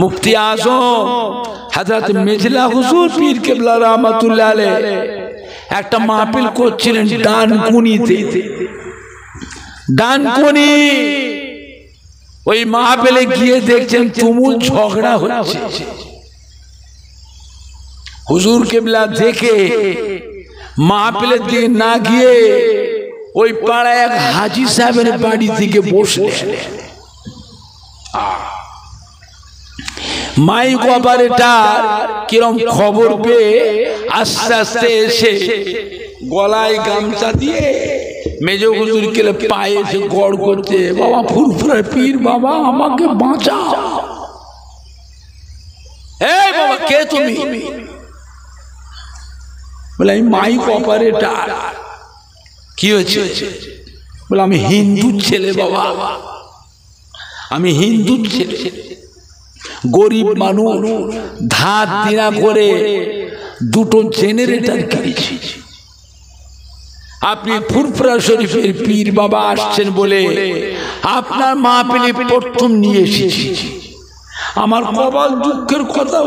মুফতি আজম হযরত মেজলা হুজুর পীর কেবলা রাহমাতুল্লাহ আলাইহি একটা মাহফিল করছিলেন ডানকুনিতে। ডানকুনি ওই মাহফিলে গিয়ে দেখছেন তুমুল ঝগড়া হচ্ছে। হুজুর কেবলা দেখে মাহফিলের দিকে না গিয়ে ওই পাড়ায় এক হাজী সাহেবের বাড়ি থেকে বসলেন। মাইক অপারেটর কিরম খবর পেয়ে আস্তে আস্তে এসে গলায় গামছা দিয়ে মেজো হুজুর কে পায়ে এসে গড় করছে, বাবা ফুরফুরে পীর বাবা আমাকে বাঁচাও। এই বাবা কে তুমি? বলে আমি মাইক অপারেটর। কি হয়েছে? বলে আমি হিন্দু ছেলে বাবা, আমি হিন্দু ছেলে, গরিব মানুষ, ধার দেনা করে দুটো জেনারেটর কিনেছি। আপনি ফুরফুরা শরীফের পীর বাবা আসছেন বলে আপনার মাহফিলে প্রথম নিয়ে এসেছি। আমার কপাল দুঃখের কথা,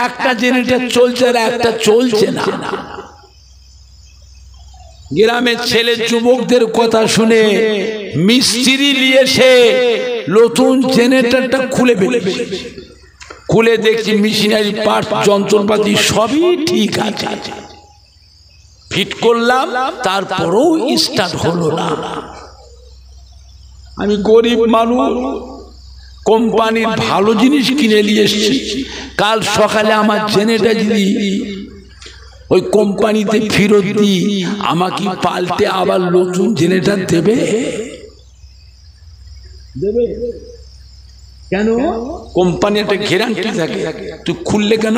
একটা জেনারেটর চলছে আর একটা চলছে না। গ্রামের ছেলে যুবকদের কথা শুনে মিস্ত্রি নিয়ে এসে নতুন জেনারেটরটা খুলে ফেলেছে। খুলে দেখছি মেশিনারি পার্ট যন্ত্রপাতি সবই ঠিক আছে, ফিট করলাম, তারপরেও স্টার্ট হলো না। আমি গরিব মানুষ, কোম্পানির ভালো জিনিস কিনে নিয়ে এসেছি। কাল সকালে আমার জেনারেটর যদি ওই কোম্পানিতে ফেরত দিই, আমাকে পাল্টে আবার নতুন জেনারেটর দেবে? দেবে কেন? কোম্পানি একটা গ্যারান্টি থাকে। তুই খুললে কেন?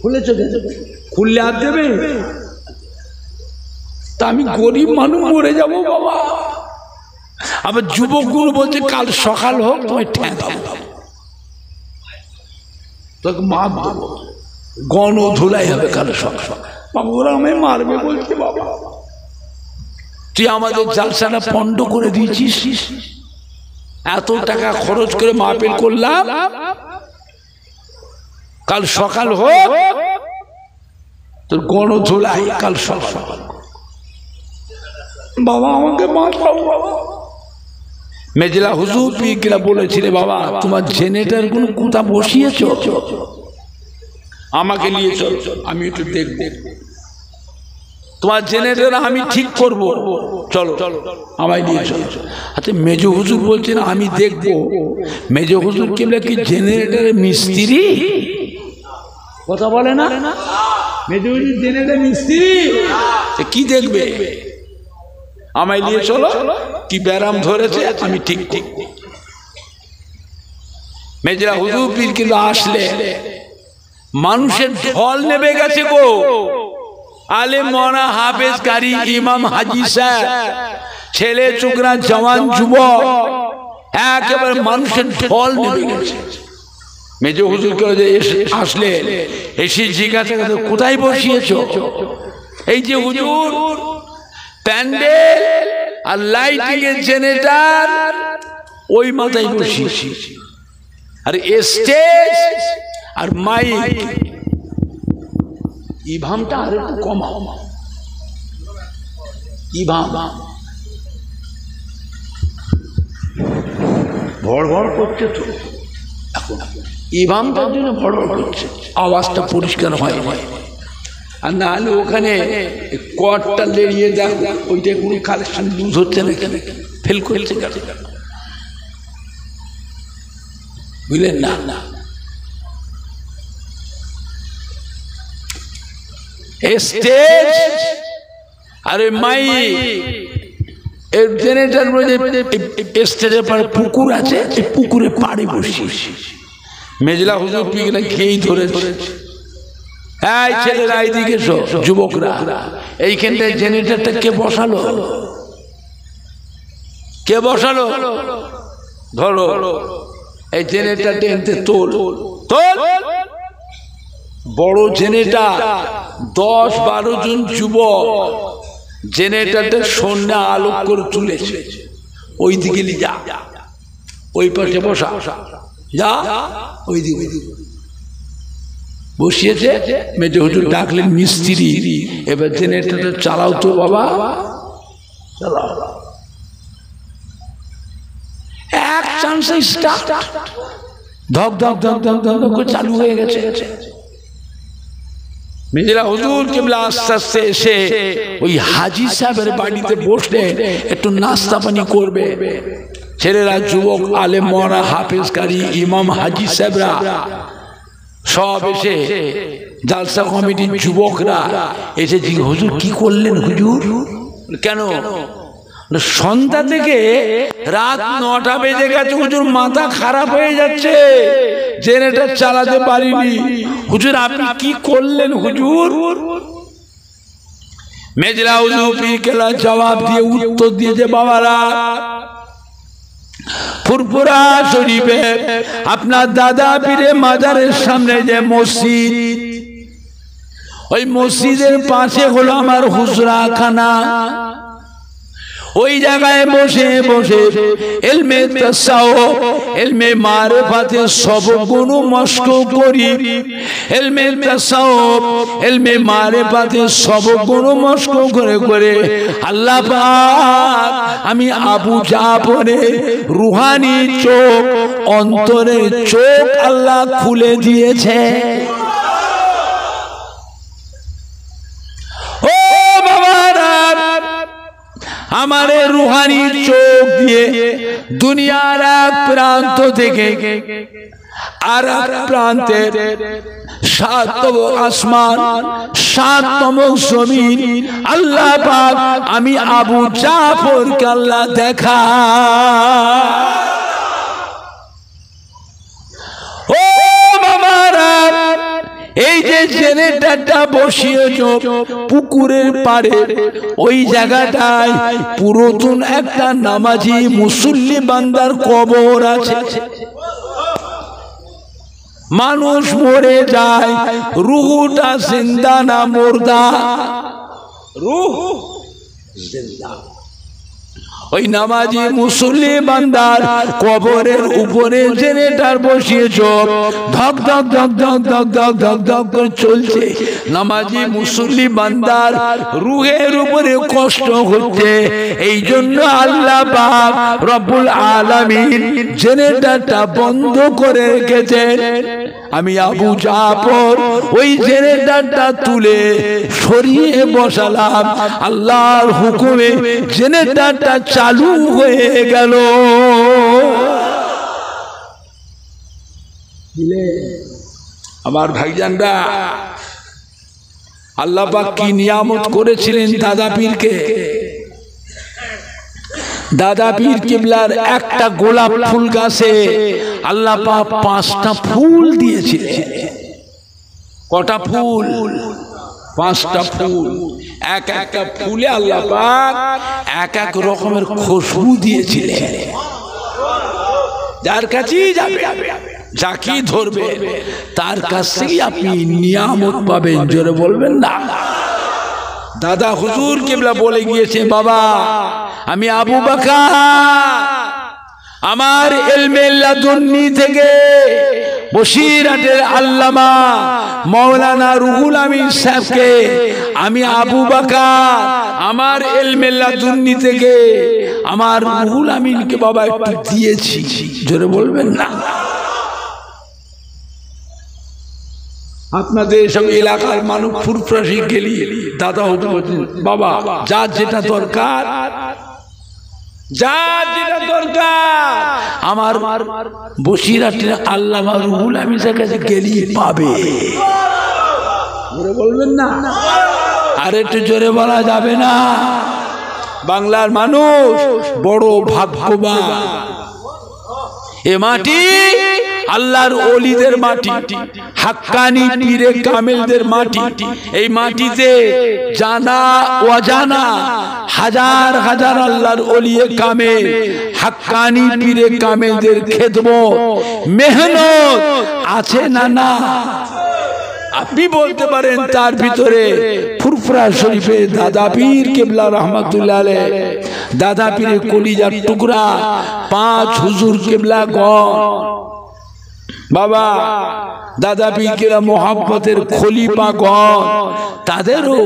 খুলেছ খুললে আর দেবে? তা আমি গরিব মানুষ মরে যাব বাবা। আবার যুবকগুলো বলছে কাল সকাল হোক তোমায় ঠেকাবো, তোকে মাপ দেবো, গণ ধুলাই হবে কাল সকাল। বাবা ওরা আমায় মারবে বলছে। বাবা তুই আমাদের জালসাটা পণ্ড করে দিয়েছিস, এত টাকা খরচ করে মাহফিল করলাম, কাল সকাল হোক তোর গণ ধুলাই কাল সকাল। বাবা আমাকে বাঁচাও বাবা। মেজলা হুজুর পীররা বলেছিলে বাবা তোমার জেনারেটর গুলো কোথা বসিয়েছ, আমাকে নিয়ে চল, আমি একটু দেখব তোমার জেনারেটর, আমি ঠিক করব, চলো আমায় নিয়ে চলো। আচ্ছা মেজো হুজুর বলছেন আমি দেখবো। মেজো হুজুর কেবলা কি জেনারেটরের মিস্ত্রি? কথা বলে না, মেজো হুজুর জেনারেটর মিস্ত্রি, কি দেখবে? আমায় নিয়ে চলো, কি ব্যারাম ধরেছে আমি ঠিক ঠিক। মেজলা হুজুর পীর কিন্তু আসলে মানুষের ঢল নেমে গেছে গো। আলেম মৌলানা হাফেজ কারি ইমাম হাজী সাহেব, ছেলে ছোকরা জওয়ান যুবক, একেবারে মানুষের ঢল নেমে গেছে। মেজো হুজুর আসলে এসে জিজ্ঞাসা করে কোথায় বসিয়েছ? এই যে হুজুর প্যান্ডেল আর লাইটিং এর জেনারেটর ওই মাথায় বসিয়েছি, আর স্টেজ আর মাইক ইভামটা আর একটু কমাও, ইভাম ভড় ভড় করছে তো এখন, ইভামটার জন্য ভড় ভড় করছে, আওয়াজটা পরিষ্কার হয়। আর না হলে ওখানে কটটা লেড়িয়ে দেখ, ওইটা কোনো কালেকশন লুজ হচ্ছে না, ফেল করছে, বুঝলেন না? স্টেজ আরে মাই এর জেনারেটর স্টেজের পরে পুকুর আছে, পুকুরে পাড়ে বসি। মেজলা হুজুর পিগলা খেয়েই ধরেছে, এই ছেলেরা এইদিকে এসো, যুবকরা এইখানটায় জেনারেটরটা কে বসালো? কে বসালো? ধরো এই জেনারেটরটা এনতে তোল তোল। বড় জেনারেটর, 10-12 জন যুবক জেনারেটরটা সন্ধ্যা আলোক করে তুলেছে, ওই দিকে নিয়ে যা। ওই পাশে বসা, যা ওই দিকে বসিয়েছে। মেজো হুজুর ডাকলেন মিস্ত্রি, এবার জেনারেটরটা চালাও তো বাবা, চালাও। এক চান্সে স্টার্ট, ধক ধক ধক ধক ধক ধক করে চালু হয়ে গেছে। মির্জা হুজুর কিবলা আস্তে আস্তে এসে ওই হাজী সাহেবের বাড়িতে বসলে একটু নাস্তা পানি করবে। ছেলেরা, যুবক, আলেম মরা, হাফেজকারী, ইমাম, হাজী সাহেবরা সব এসে, জালসা কমিটির যুবকরা এসে জিজ্ঞেস, হুজুর কি করলেন হুজুর? কেন? সন্ধ্যা থেকে রাত 9টা বেজে গেছে হুজুর, মাথা খারাপ হয়ে যাচ্ছে, জেনারেটর চালাতে পারিনি। হুজুর আপনি কি করলেন হুজুর? মেজলা হুজুর পীর কেবলা জবাব দিয়ে উত্তর দিয়েছে, বাবারা ফুরফুরা শরীফে আপনার দাদা পীরের মাজারের সামনে যে মসজিদ, ওই মসজিদের পাশে হলো আমার হুজরাখানা। ওই জায়গায় বসে বসে ইলমে তাসাউফ, ইলমে মারিফাতে সবগুলো মস্ক করি। ইলমে তাসাউফ, ইলমে মারিফাতে সবগুলো মস্ক করে করে আল্লাহ পাক আমি আবু জাফরের রুহানি চোখ, অন্তরের চোখ আল্লাহ খুলে দিয়েছে। আমার রুহানি চোখ দিয়ে দুনিয়ার এক প্রান্ত থেকে আর এক প্রান্তে 7তম আসমান, 7তম জমিন আল্লাহ পাক আমি আবু জাফরকে আল্লাহ দেখা। ও বাবারা, এই যে জেনারেটরটা বসিয়েছ পুকুরের পাড়ে, ওই জায়গাটায় পুরাতন একটা নামাজি মুসল্লি বান্দার কবর আছে। মানুষ মরে যায়, রুহটা জিন্দা না মুর্দা? রুহ জিন্দা। ওই নামাজি মুসল্লি বান্দার কবরের উপরে জেনারেটর বসিয়েছ, ধক ধক ধক ধক ধক ধক ধক ধক করে চলছে। নামাজি মুসল্লি বান্দার রুহের উপরে কষ্ট হচ্ছে। এই জন্য আল্লাহ পাক রব্বুল আলামিন জেনারেটরটা বন্ধ করে রেখেছেন। আমি আবু জাফর ওই জেনারেটরটা তুলে সরিয়ে বসালাম, আল্লাহর হুকুমে জেনারেটরটা চালু হয়ে গেল। আমার ভাইজানরা, আল্লাহ পাক কি নিয়ামত করেছিলেন দাদা পীরকে। দাদা পীর কিবলার একটা গোলাপ ফুল গাছে আল্লাহ পাক 5টা ফুল দিয়েছিলেন। কটা ফুল? 5টা ফুল। এক একটা ফুলে আল্লাহ পাক এক এক রকমের খুশবু দিয়েছিলেন। যার কাছেই যাবে, যাকে ধরবে, তার কাছ থেকে আপনি নিয়ামত পাবেন। জোরে বলবেন না? দাদা হুজুর কিবলা বলে গিয়েছে, বাবা আমি আবু বকর আমার ইলমে লাদুন্নি থেকে বসিরাটের আল্লামা মাওলানা রুহুল আমিন সাহেবকে আমি আবু বকর আমার ইলমে লাদুন্নি থেকে আমার রুহুল আমিনকে বাবা একটু দিয়েছি। জোরে বলবেন না? আপনাদের সব এলাকার মানুষ ফুরফুরাশি গেলি দাদা হতে বলছেন, বাবা যা যেটা দরকার, যা যেটা দরকার আমার বসিরাটের আল্লামা রুহুল আমিনের কাছে গেলি পাবে। জোরে বলবেন না? আর একটু জোরে বলা যাবে না? বাংলার মানুষ বড় ভাগ্যবান। এ মাটি আল্লাহর ওলিদের মাটি, হাক্কানি পীরে কামেলদের মাটি। এই মাটিতে জানা অজানা হাজার হাজার আল্লাহর ওলিয়ে কামেল, হাক্কানি পীরে কামেলদের খেদমত, মেহনত আছে না না? আপনি বলতে পারেন তার ভিতরে ফুরফুরা শরীফে দাদা পীর কেবলা রহমাতুল্লাহ আলাইহ, দাদা পীরের কলিজার টুকরা 5 হুজুর কেবলা গণ বাবা, দাদা পীর কেবলা মোহাম্মতের খলিফা গণ, তাদেরও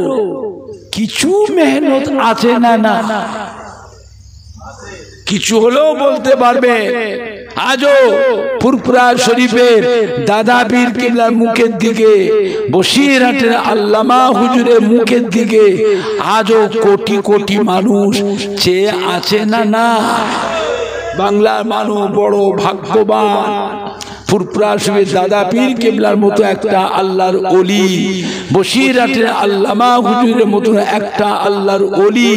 কিছু মেহনত আছে না? না কিছু হলেও বলতে পারবে। আজও ফুরফুরা শরীফের দাদা পীর কেবলার মুখের দিকে, বসিরহাটের আল্লামা হুজুরের মুখের দিকে আজও কোটি কোটি মানুষ চেয়ে আছে না? না বাংলার মানুষ বড় ভাগ্যবান। ফুরফুরা শরীফের দাদা পীর কেবলার মতো একটা আল্লাহর ওলি, বসিরহাটের আল্লামা হুজুরের মতো একটা আল্লাহর ওলি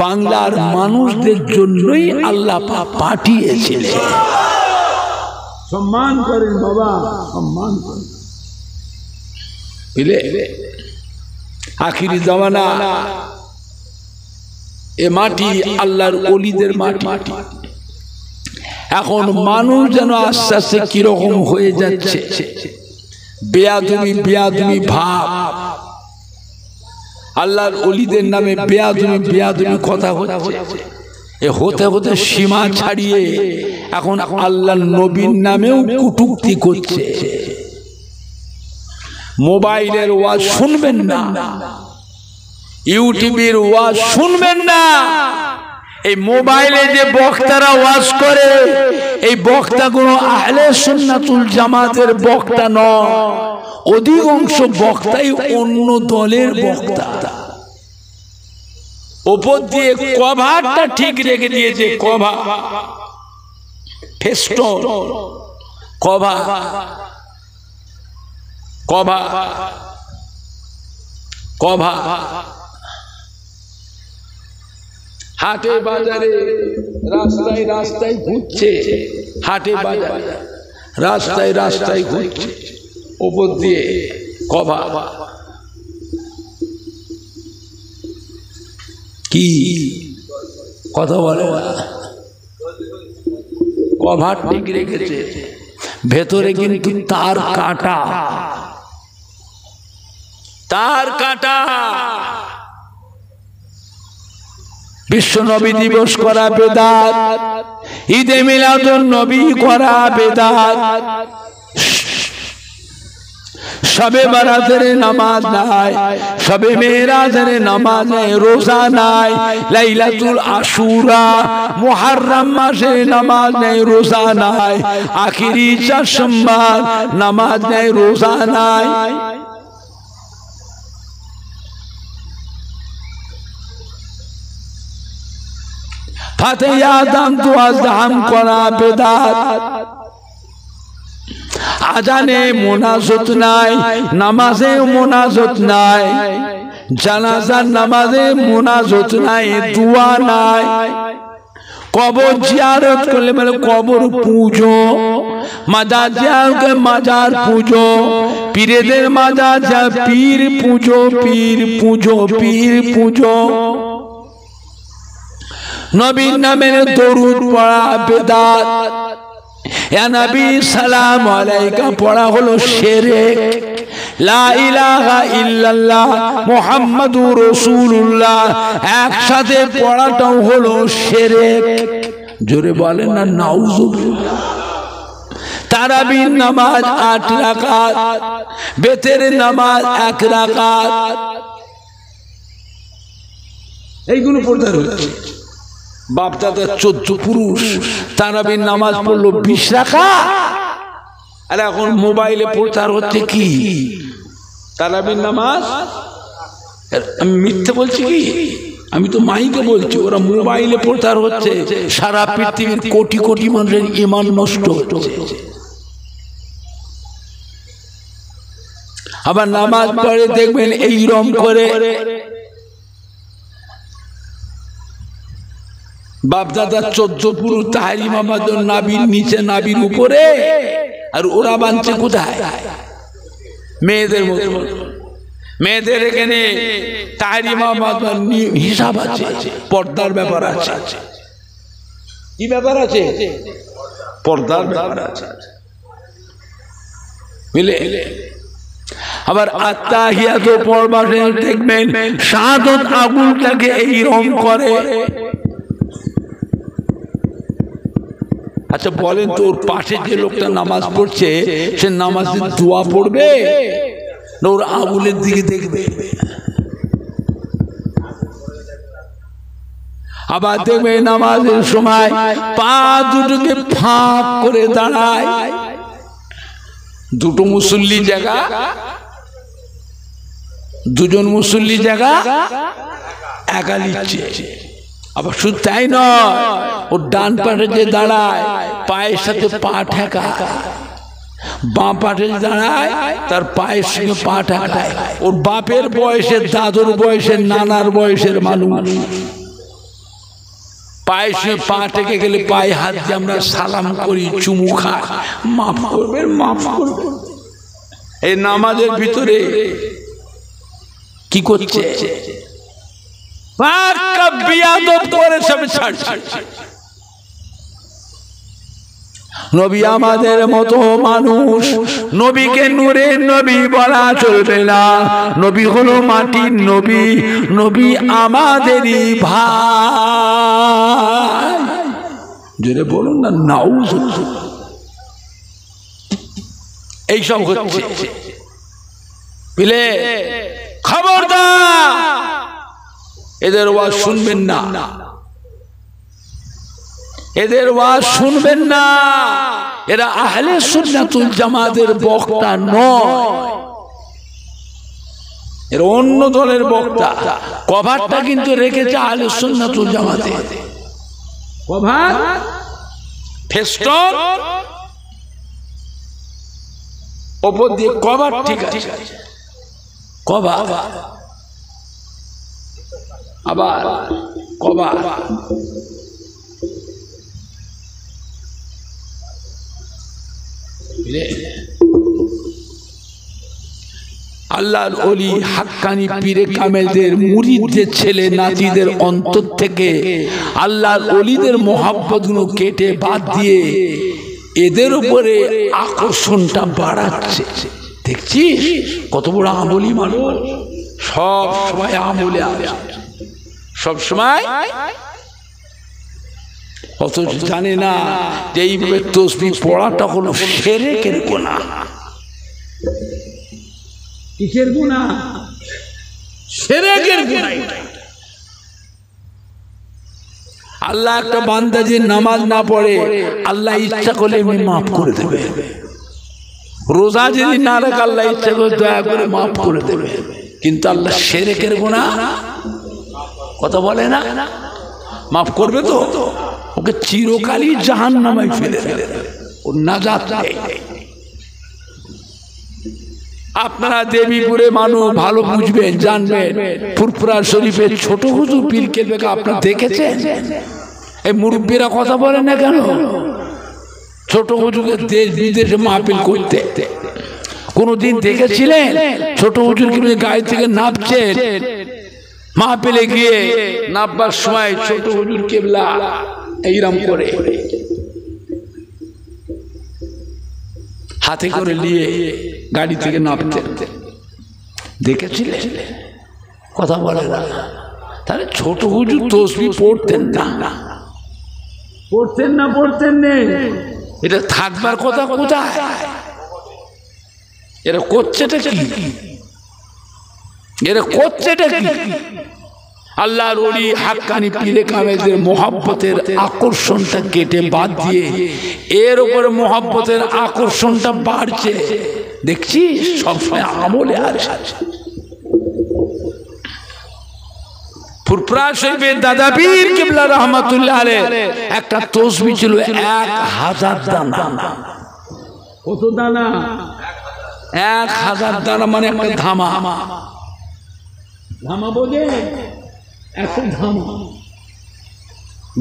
বাংলার মানুষদের জন্যই আল্লাহ পাঠিয়েছিলেন। সম্মান করেন বাবা, সম্মান করেন। বুঝলে আখিরি জামানা এ মাটি আল্লাহর ওলিদের মাটি। এখন মানুষ যেন আস্তে আস্তে কিরকম হয়ে যাচ্ছে, বেয়াদবি বেয়াদবি ভাব, আল্লাহর ওলিদের নামে বেয়াদবি কথা হচ্ছে। এ হতে হতে সীমা ছাড়িয়ে এখন আল্লাহর নবীর নামেও কটূক্তি করছে। মোবাইলের ওয়াজ শুনবেন না, ইউটিউবের ওয়াজ শুনবেন না। এই মোবাইলে যে বক্তারা ওয়াজ করে, এই বক্তাগুলো আহলে সুন্নাতুল জামাতের বক্তা নয়, অধিকাংশ বক্তাই অন্য দলের বক্তা। ওপর দিয়ে কভারটা ঠিক রেখে দিয়েছে, cover festoon cover cover cover হাটে বাজারে রাস্তায় রাস্তায় ঘুরছে, হাটে বাজারে রাস্তায় রাস্তায় ঘুরছে, ওপর দিয়ে কভার। কি কথা বলে? কভার ঠিক রেখেছে, ভেতরে কিন্তু তার কাটা, তার কাটা। বিশ্ব নবী দিবস করা বেদাত, ঈদে মিলাদুন নবী করা বেদাত, শবে বারাতের নামাজ নাই, শবে মেরাজের নামাজ নাই, রোজা নাই, লাইলাতুল আশুরা মুহররম মাসে নামাজ নাই, রোজা নাই, আখিরি চারশম্বার নামাজ নাই, রোজা নাই। ফাতিহা আযান তো আযান করা বেদাত, আজানে মোনাজাত নাই, নামাজে মোনাজাত নাই, জানাজার নামাজে মোনাজাত নাই, দোয়া নাই। কবর জিয়ারত করলে বলে কবর পূজো, মাজার জিয়ারত মাজার পূজো, পীরদের মাজার যা পীর পূজো, পীর পূজো, পীর পূজো। নবীর নামের দরুদ পড়া বেদাত, ইয়া নবী সালাম আলাইকা পড়া হলো শিরক, লা ইলাহা ইল্লাল্লাহ মুহাম্মাদুর রাসূলুল্লাহ একসাথে পড়াটাও হলো শিরক। জোরে বলেন না নাউজুবিল্লাহ। তারাবির নামাজ 8 রাকাত, বেতের নামাজ 1 রাকাত, এইগুলো পড়তে হচ্ছে। বাপ দাদা 14 পুরুষ তারাবির নামাজ পড়লো 20 রাকাত, আর এখন মোবাইলে প্রচার হচ্ছে কি তারাবির নামাজ। আমি মিথ্যে বলছি কি? আমি তো মাইকে বলছি, ওরা মোবাইলে প্রচার হচ্ছে, সারা পৃথিবীর কোটি কোটি মানুষের ঈমান নষ্ট হচ্ছে। আবার নামাজ পড়ে দেখবেন এইরকম করে বাপদাদা 14 পুরুষ তাহারি মামাদ নাবির নিচে নাবির উপরে, আর ওরা বানছে কোথায়? মেয়েদের মধ্যে। মেয়েদের এখানে তাহারি মামাদ হিসাব আছে, পর্দার ব্যাপার আছে। কি ব্যাপার আছে? পর্দার ব্যাপার আছে। বুঝলে আবার আত্তাহিয়াত পড়বার দেখবেন শাহাদাত আগুনটাকে এইরকম করে। আচ্ছা বলেন তো, ওর পাশে যে লোকটা নামাজ পড়ছে সে নামাজের দোয়া পড়বে না ওর আগুনের দিকে দেখবে? আবার দেখবে নামাজের সময় পা দুটোকে ফাঁক করে দাঁড়ায়। দুটো মুসল্লি জায়গা, দুজন মুসল্লি জায়গা একা নিচ্ছে। আবার শুধু তাই নয়, ওর ডান পাশে যে দাঁড়ায় পায়ের সাথে পা ঠেকা, বাঁ পাশে দাঁড়ায় তার পায়ের সঙ্গে পা ঠেকায়। ওর বাপের বয়সের, দাদুর বয়সের, নানার বয়সের মানুষ পায়ের সঙ্গে পা ঠেকে গেলে পায়ে হাত দিয়ে আমরা সালাম করি, চুমু খাই, মাফ করবেন, মাফ করবেন। এই নামাজের ভিতরে কি করছে? নবী আমাদের মতো মানুষ, নবীকে নূরের নবী বলা চলবে না। নবী হলো মাটির নবী, নবী আমাদেরই ভাই। জোরে বলুন না নাউজুবিল্লাহ। এইসব হচ্ছে, খবরদার এদের ওয়াজ শুনবেন না, এদের ওয়াজ শুনবেন না। এরা আহলে সুন্নাতুল জামাতের বক্তা নয়, এরা অন্য দলের বক্তা। কভারটা কিন্তু রেখেছে আহলে সুন্নাতুল জামাতে, কভার ফেস্টন ওপর দিয়ে কভার, ঠিক আছে কভার, আবার কভার। আল্লাহর ওলি হাক্কানি পীরে কামেলদের মুরিদদের ছেলে নাতিদের অন্তর থেকে আল্লাহর ওলিদের মোহাব্বত গুলো কেটে বাদ দিয়ে এদের উপরে আকর্ষণটা বাড়াচ্ছে। দেখছিস কত বড় আমলি মানুষ, সব সময় আমলে আছে, সব সময়। অথচ জানে না যে এইভাবে তাসবিহ পড়াটা হলো শিরকের গুনাহ। কিসের গুনাহ? শিরকের গুনাহ। আল্লাহ একটা বান্দা যে নামাজ না পড়ে আল্লাহ ইচ্ছা করলে এমনি মাফ করে দেবে। রোজা যদি না রাখে আল্লাহ ইচ্ছা করে দয়া করে মাফ করে দেবে। কিন্তু আল্লাহ শিরকের গুনাহ কথা বলে না, মাফ করবে তো? ওকে চিরকালই জাহান্নামে ফেলে দেবে, ওর নাজাত নেই। আপনারা দেবীপুরে মানুষ ভালো বুঝবেন, জানবেন। ফুরফুরা শরীফের ছোট হুজুর পীর কেবলাকে আপনারা দেখেছেন? এই মুরব্বীরা কথা বলে না কেন? ছোট হুজুরকে দেশ বিদেশে মাহফিল করতে কোনদিন দেখেছিলেন? ছোট হুজুর কিন্তু গায়ে থেকে নামছেন, মাহফিলে গিয়ে নামবার সময় ছোট হুজুর কেবলা এইরকম করে হাতে করে নিয়ে গাড়ি থেকে নামতেন, দেখেছিলেন? কথা বলে না। তাহলে ছোট হুজুর তাসবিহ পড়তেন না, পড়তেন না, পড়তেন নেই, এটা থাকবার কথা কোথায়? এরা করছেটা কি? এরা করছেটা কি? আল্লাহর ওলি হাক্কানি পীরে কামেলদের মোহাব্বতের আকর্ষণটা কেটে বাদ দিয়ে এর উপরে মোহাব্বতের আকর্ষণটা বাড়ছে। দেখছিস সবসময় আমলে আছে। ফুরফুরা শরীফের দাদা পীর কিবলা রহমাতুল্লাহ আলাইহি একটা তাসবিহ ছিল 1000 দানা। কত দানা? 1000 দানা, মানে একটা ধামা। ধামা বোঝে? একটা ধামা।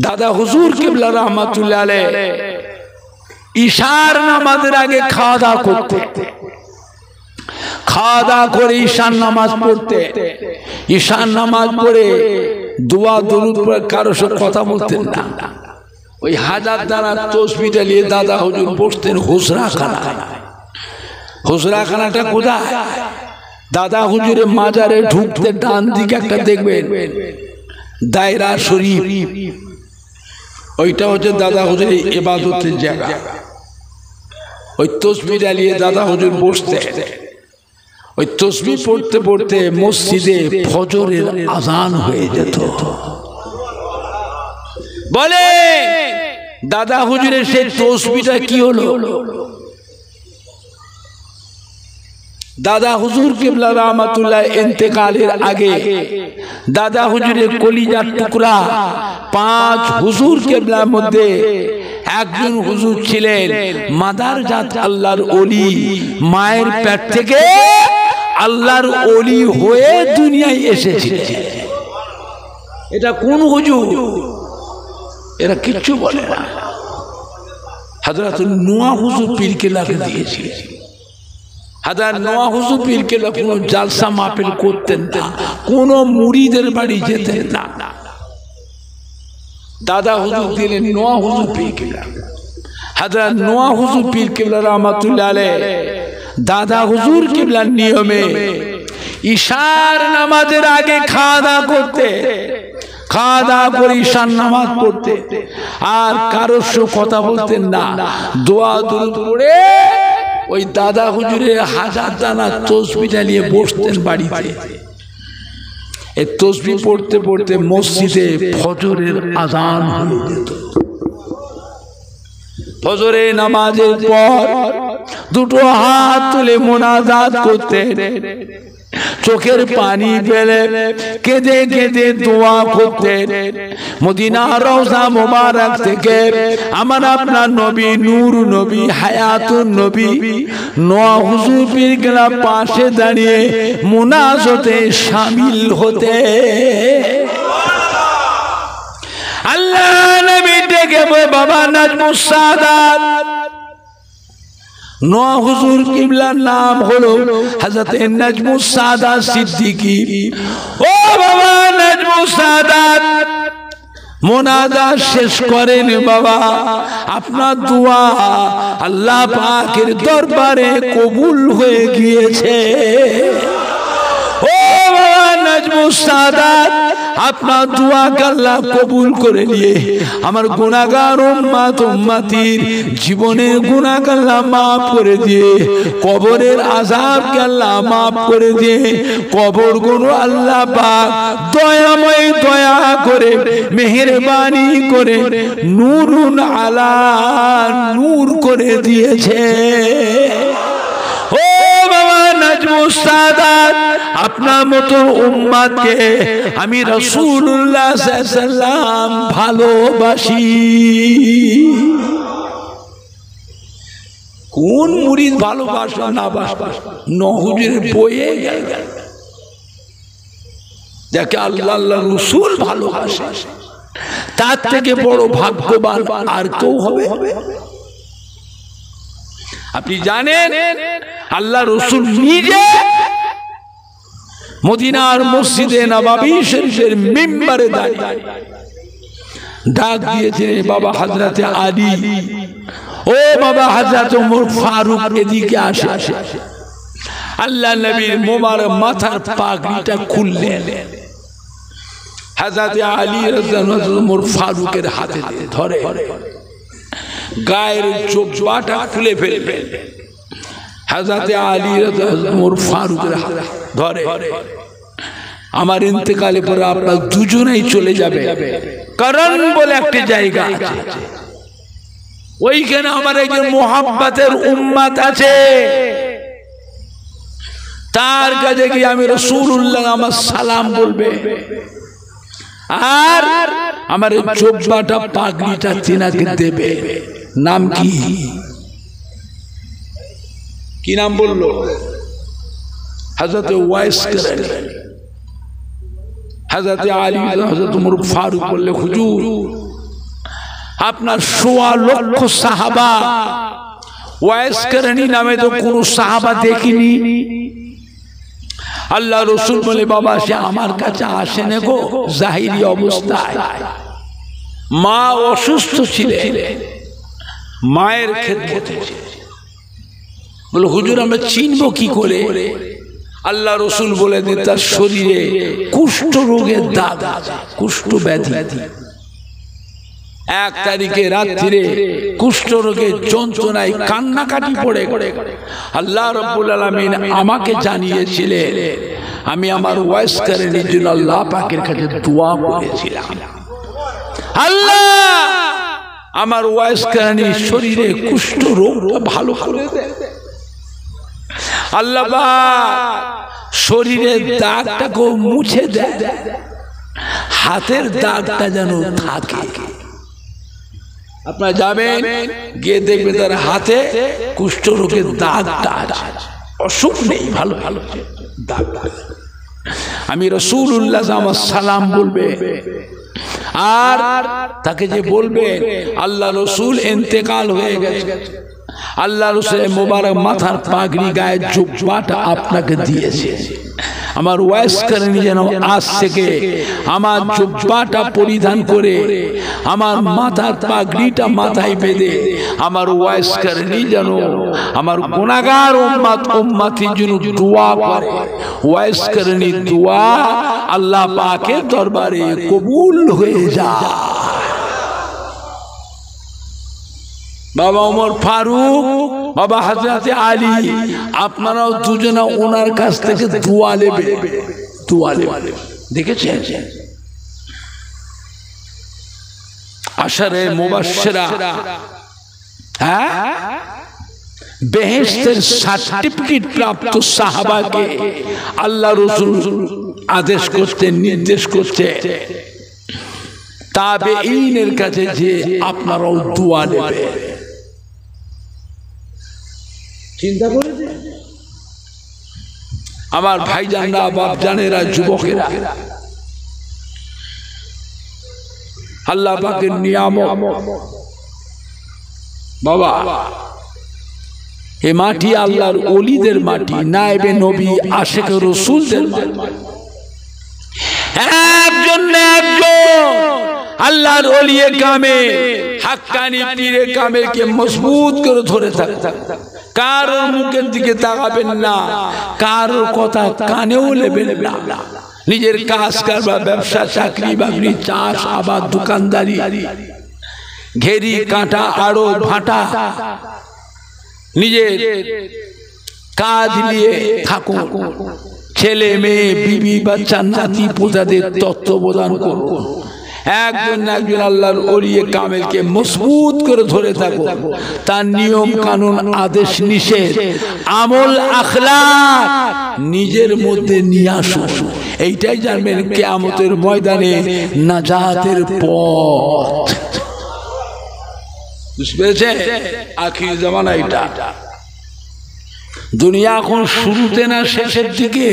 দাদা হুজুর কিবলা রহমাতুল্লাহ আলাইহি ঈশার নামাজের আগে খাওয়া দাওয়া করতে, খাওয়া দাওয়া করে ঈশার নামাজ পড়তে, ঈশার নামাজ পড়ে দোয়া দরুদ পড়ে কারোর সাথে কথা বলতেন না। ওই 1000 দানা তাসবিহটা নিয়ে দাদা হুজুর বসতেন হুজরা খানায়। হুজরাখানাটা কোথায়? দাদা হুজুরের মাজারে ঢুকতে ডান দিকে একটা দেখবেন দায়রা শরীফ, ওইটা হচ্ছে দাদা হুজুরের ইবাদতের জায়গা। ওই তসবিহ জ্বালিয়ে দাদা হুজুর বসতে, ওই তসবিহ পড়তে পড়তে মসজিদে ফজরের আজান হয়ে যেত। বলে দাদা হুজুরের সেই তসবিহটা কি হলো? দাদা হুজুর কিবলা রাহমাতুল্লাহ ইন্তেকালের আগে দাদা হুজুরের কলিজার টুকরা 5 হুজুর কিবলার মধ্যে একজন হুজুর ছিলেন মাদারজাত আল্লাহর ওলি, মায়ের পেট থেকে আল্লাহর ওলি হয়ে দুনিয়ায় এসেছিলেন। এটা কোন হুজুর? এরা কিচ্ছু বলে না। হযরত নোয়া হুজুর পীর কেবলাকে দিয়েছে। হযরত নোয়া হুজুর পীর কেবলা কোনো জালসা মাহফিল করতেন না, কোনো মুরিদের বাড়ি যেতেন না। দাদা হুজুর দিলেন নোয়া হুজুর পীর কেবলা। হযরত নোয়া হুজুর পীর কেবলা রাহমাতুল্লাহ আলাইহি দাদা হুজুর কেবলার নিয়মে ইশার নামাজের আগে খাওয়া দাওয়া করতে, খাওয়া দাওয়া করে ঈশার নামাজ পড়তে, আর কারোর সঙ্গে কথা বলতেন না। দোয়া দুরূদ পড়ে ওই দাদা হুজুরের 1000 দানা তসবিহ জ্বালিয়ে বসতেন বাড়িতে। এই তসবিহ পড়তে পড়তে মসজিদে ফজরের আজান হয়ে যেত। ফজরের নামাজের পর দুটো হাত তুলে মোনাজাত করতেন, চোখের পানি ফেলে কেঁদে কেঁদে দোয়া করতেন। মদিনার রওজা মোবারক থেকে আমার আপনার নবী, নূর নবী, হায়াতুন নবী নোয়া হুজুর পীর কেবলা পাশে দাঁড়িয়ে মুনাজাতে শামিল হতে। আল্লাহ নবী ডেকে বলে, বাবা নাজমুস সাদাত। নোয়া হুজুর কিবলার নাম হলো হযরত নাজমুস সাদাত সিদ্দিকী। ও বাবা নাজমুস সাদাত, মোনাজাত শেষ করেন বাবা, আপনার দোয়া আল্লাহ পাকের দরবারে কবুল হয়ে গিয়েছে। ও বাবা নাজমুস সাদাত, আপনার দোয়া আল্লাহ কবুল করে নিয়ে আমার গুনাহগার উম্মত উম্মতির জীবনের গুনাহ আল্লাহ মাফ করে দিয়ে, কবরের আযাবকে আল্লাহ মাফ করে দিয়ে, কবর গুলো আল্লাহ পাক দয়াময় দয়া করে মেহেরবানি করে নূরুন আলা নূর করে দিয়েছে। ও বাবা নাজমুস সাদাত, আপনার মতো উম্মতকে আমি রাসূলুল্লাহ সাল্লাল্লাহু আলাইহি ওয়াসাল্লাম ভালোবাসি। কোন মুরিদ ভালোবাসা না বাসা? নহজের বইয়ে যাকে আল্লাহ আল্লাহ রাসূল ভালোবাসে, তার থেকে বড় ভাগ্যবান আর কেউ হবে? আপনি জানেন আল্লাহ রাসূল নিজে মদিনার মসজিদে নববী শরীফের মিম্বরে দাঁড়িয়ে ডাক দিয়েছেন, বাবা হযরতে আলী, ও বাবা হযরত ওমর ফারুক, এদিকে আসে। আল্লাহ নবীর মোবারক মাথার পাগড়িটা খুললেন, হযরতে আলী রাদিয়াল্লাহু আনহু ওমর ফারুকের হাতে ধরে গায়ের জুব্বাটা খুলে ফেললেন। হযরতে আলী রাদিয়াল্লাহু আনহু ওমর ফারুকের হাতে ধরে, আমার ইন্তেকালের পরে আপনারা দুজনেই চলে যাবে কারণ বলে একটা জায়গা আছে, ওইখানে আমার একজন মুহাব্বতের উম্মত আছে, তার কাছে গিয়ে আমি রাসূলুল্লাহ আমার সালাম বলবে, আর আমার জুব্বাটা পাগড়িটা তিনাকে দেবে। নাম কি? কি নাম বললো? হযরত ওয়াইস করেন। হযরত আলী হযরত ওমর ফারুক বললে, হুজুর আপনার 1.25 লক্ষ সাহাবা, ওয়াইস করনি নামে তো কোন সাহাবা দেখিনি। আল্লাহ রাসূল বলে, বাবা সে আমার কাছে আসেন গো জাহিরি অবস্থায়, মা অসুস্থ ছিলেন, মায়ের খেদমতে বলে হুজুর আমরা চিনব কি করে? আল্লাহ রসুল বলে দেন তার শরীরে কুষ্ঠ রোগের দাগ আছে, কুষ্ঠ ব্যাধি। 1 তারিখে রাত্রিরে কুষ্ঠ রোগের যন্ত্রণায় কান্নাকাটি পড়ে আল্লাহ রাব্বুল আলামিন আমাকে জানিয়েছিলেন, আমি আমার ওয়াইস কারণের জন্য আল্লাহ পাকের কাছে দোয়া করেছিলাম, আল্লাহ আমার ওয়াইস কারণের শরীরে কুষ্ঠ রোগ ভালো করে দে। আল্লাহ পাক শরীরের দাগটাকে মুছে দেয়, হাতের দাগটা যেন থাকে। আপনারা যাবেন গিয়ে দেখবেন তার হাতে কুষ্ঠ রোগের দাগটা আছে, অসুখ নেই, ভালো দাগ। আমি রাসূলুল্লাহ আমার সালাম বলবে, আর তাকে যে বলবে আল্লাহ রসুল ইন্তেকাল হয়ে গেছে, আল্লাহ রসুল মোবারক মাথার পাগড়ি গায়ের জুব্বাটা আপনাকে দিয়েছে, আমার ওয়াইস কারণে যেন আজ থেকে আমার জুব্বাটা পরিধান করে আমার মাথার পাগড়িটা মাথায় বেঁধে আমার ওয়াইস কারণে যেন আমার গুনাহগার উম্মতির জন্য দোয়া করে। ওয়াইস কারণে দোয়া আল্লাহ পাকের দরবারে কবুল হয়ে যায়। বাবা ওমর ফারুক, বাবা হযরতে আলী, আপনারাও দুজনা ওনার কাছ থেকে দোয়া নেবে, দেখেছেন? আশারে মুবাশশিরা, হ্যাঁ, বেহেশতের সার্টিফিকেট প্রাপ্ত সাহাবাকে আল্লাহ রাসূল আদেশ করতেন, নির্দেশ করতেন তাবেঈনের কাছে যে আপনারাও দোয়া নেবে। চিন্তা করে আমার ভাইজানরা, বাপজানেরা, যুবকেরা, আল্লাহ পাকের নিয়ামত। বাবা এ মাটি আল্লাহর ওলিদের মাটি, নায়েবে নবী, আশিকে রাসূলদের মাটি। একজন আল্লাহর ওলিয়ে কামে, হাক্কানি পীরে কামেলকে মজবুত করে ধরে থাকতেন। কারোর মুখের দিকে তাকাবেন না, কারোর কথা কানেও নেবেন না। নিজের কাজ কারবার, ব্যবসা, চাকরি বাকরি, চাষ আবাদ, দোকানদারি, ঘেরি কাঁটা, আড়ো ভাটা, নিজের কাজ নিয়ে থাকুন। ছেলে মেয়ে, বিবি বাচ্চা, নাতি পোতাদের তত্ত্বাবধান করুন। একজন আল্লাহর ওলিয়ে কামেলকে মজবুত করে ধরে থাকো, তার নিয়ম কানুন, আদেশ নিষেধ, আমল, আখলাক নিজের মধ্যে নিয়ে আসুন। এইটাই জানবেন কিয়ামতের ময়দানে নাজাতের পথ। বুঝতে পেরেছেন? আখির জামানা এটা। দুনিয়া এখন শুরুতে না শেষের দিকে,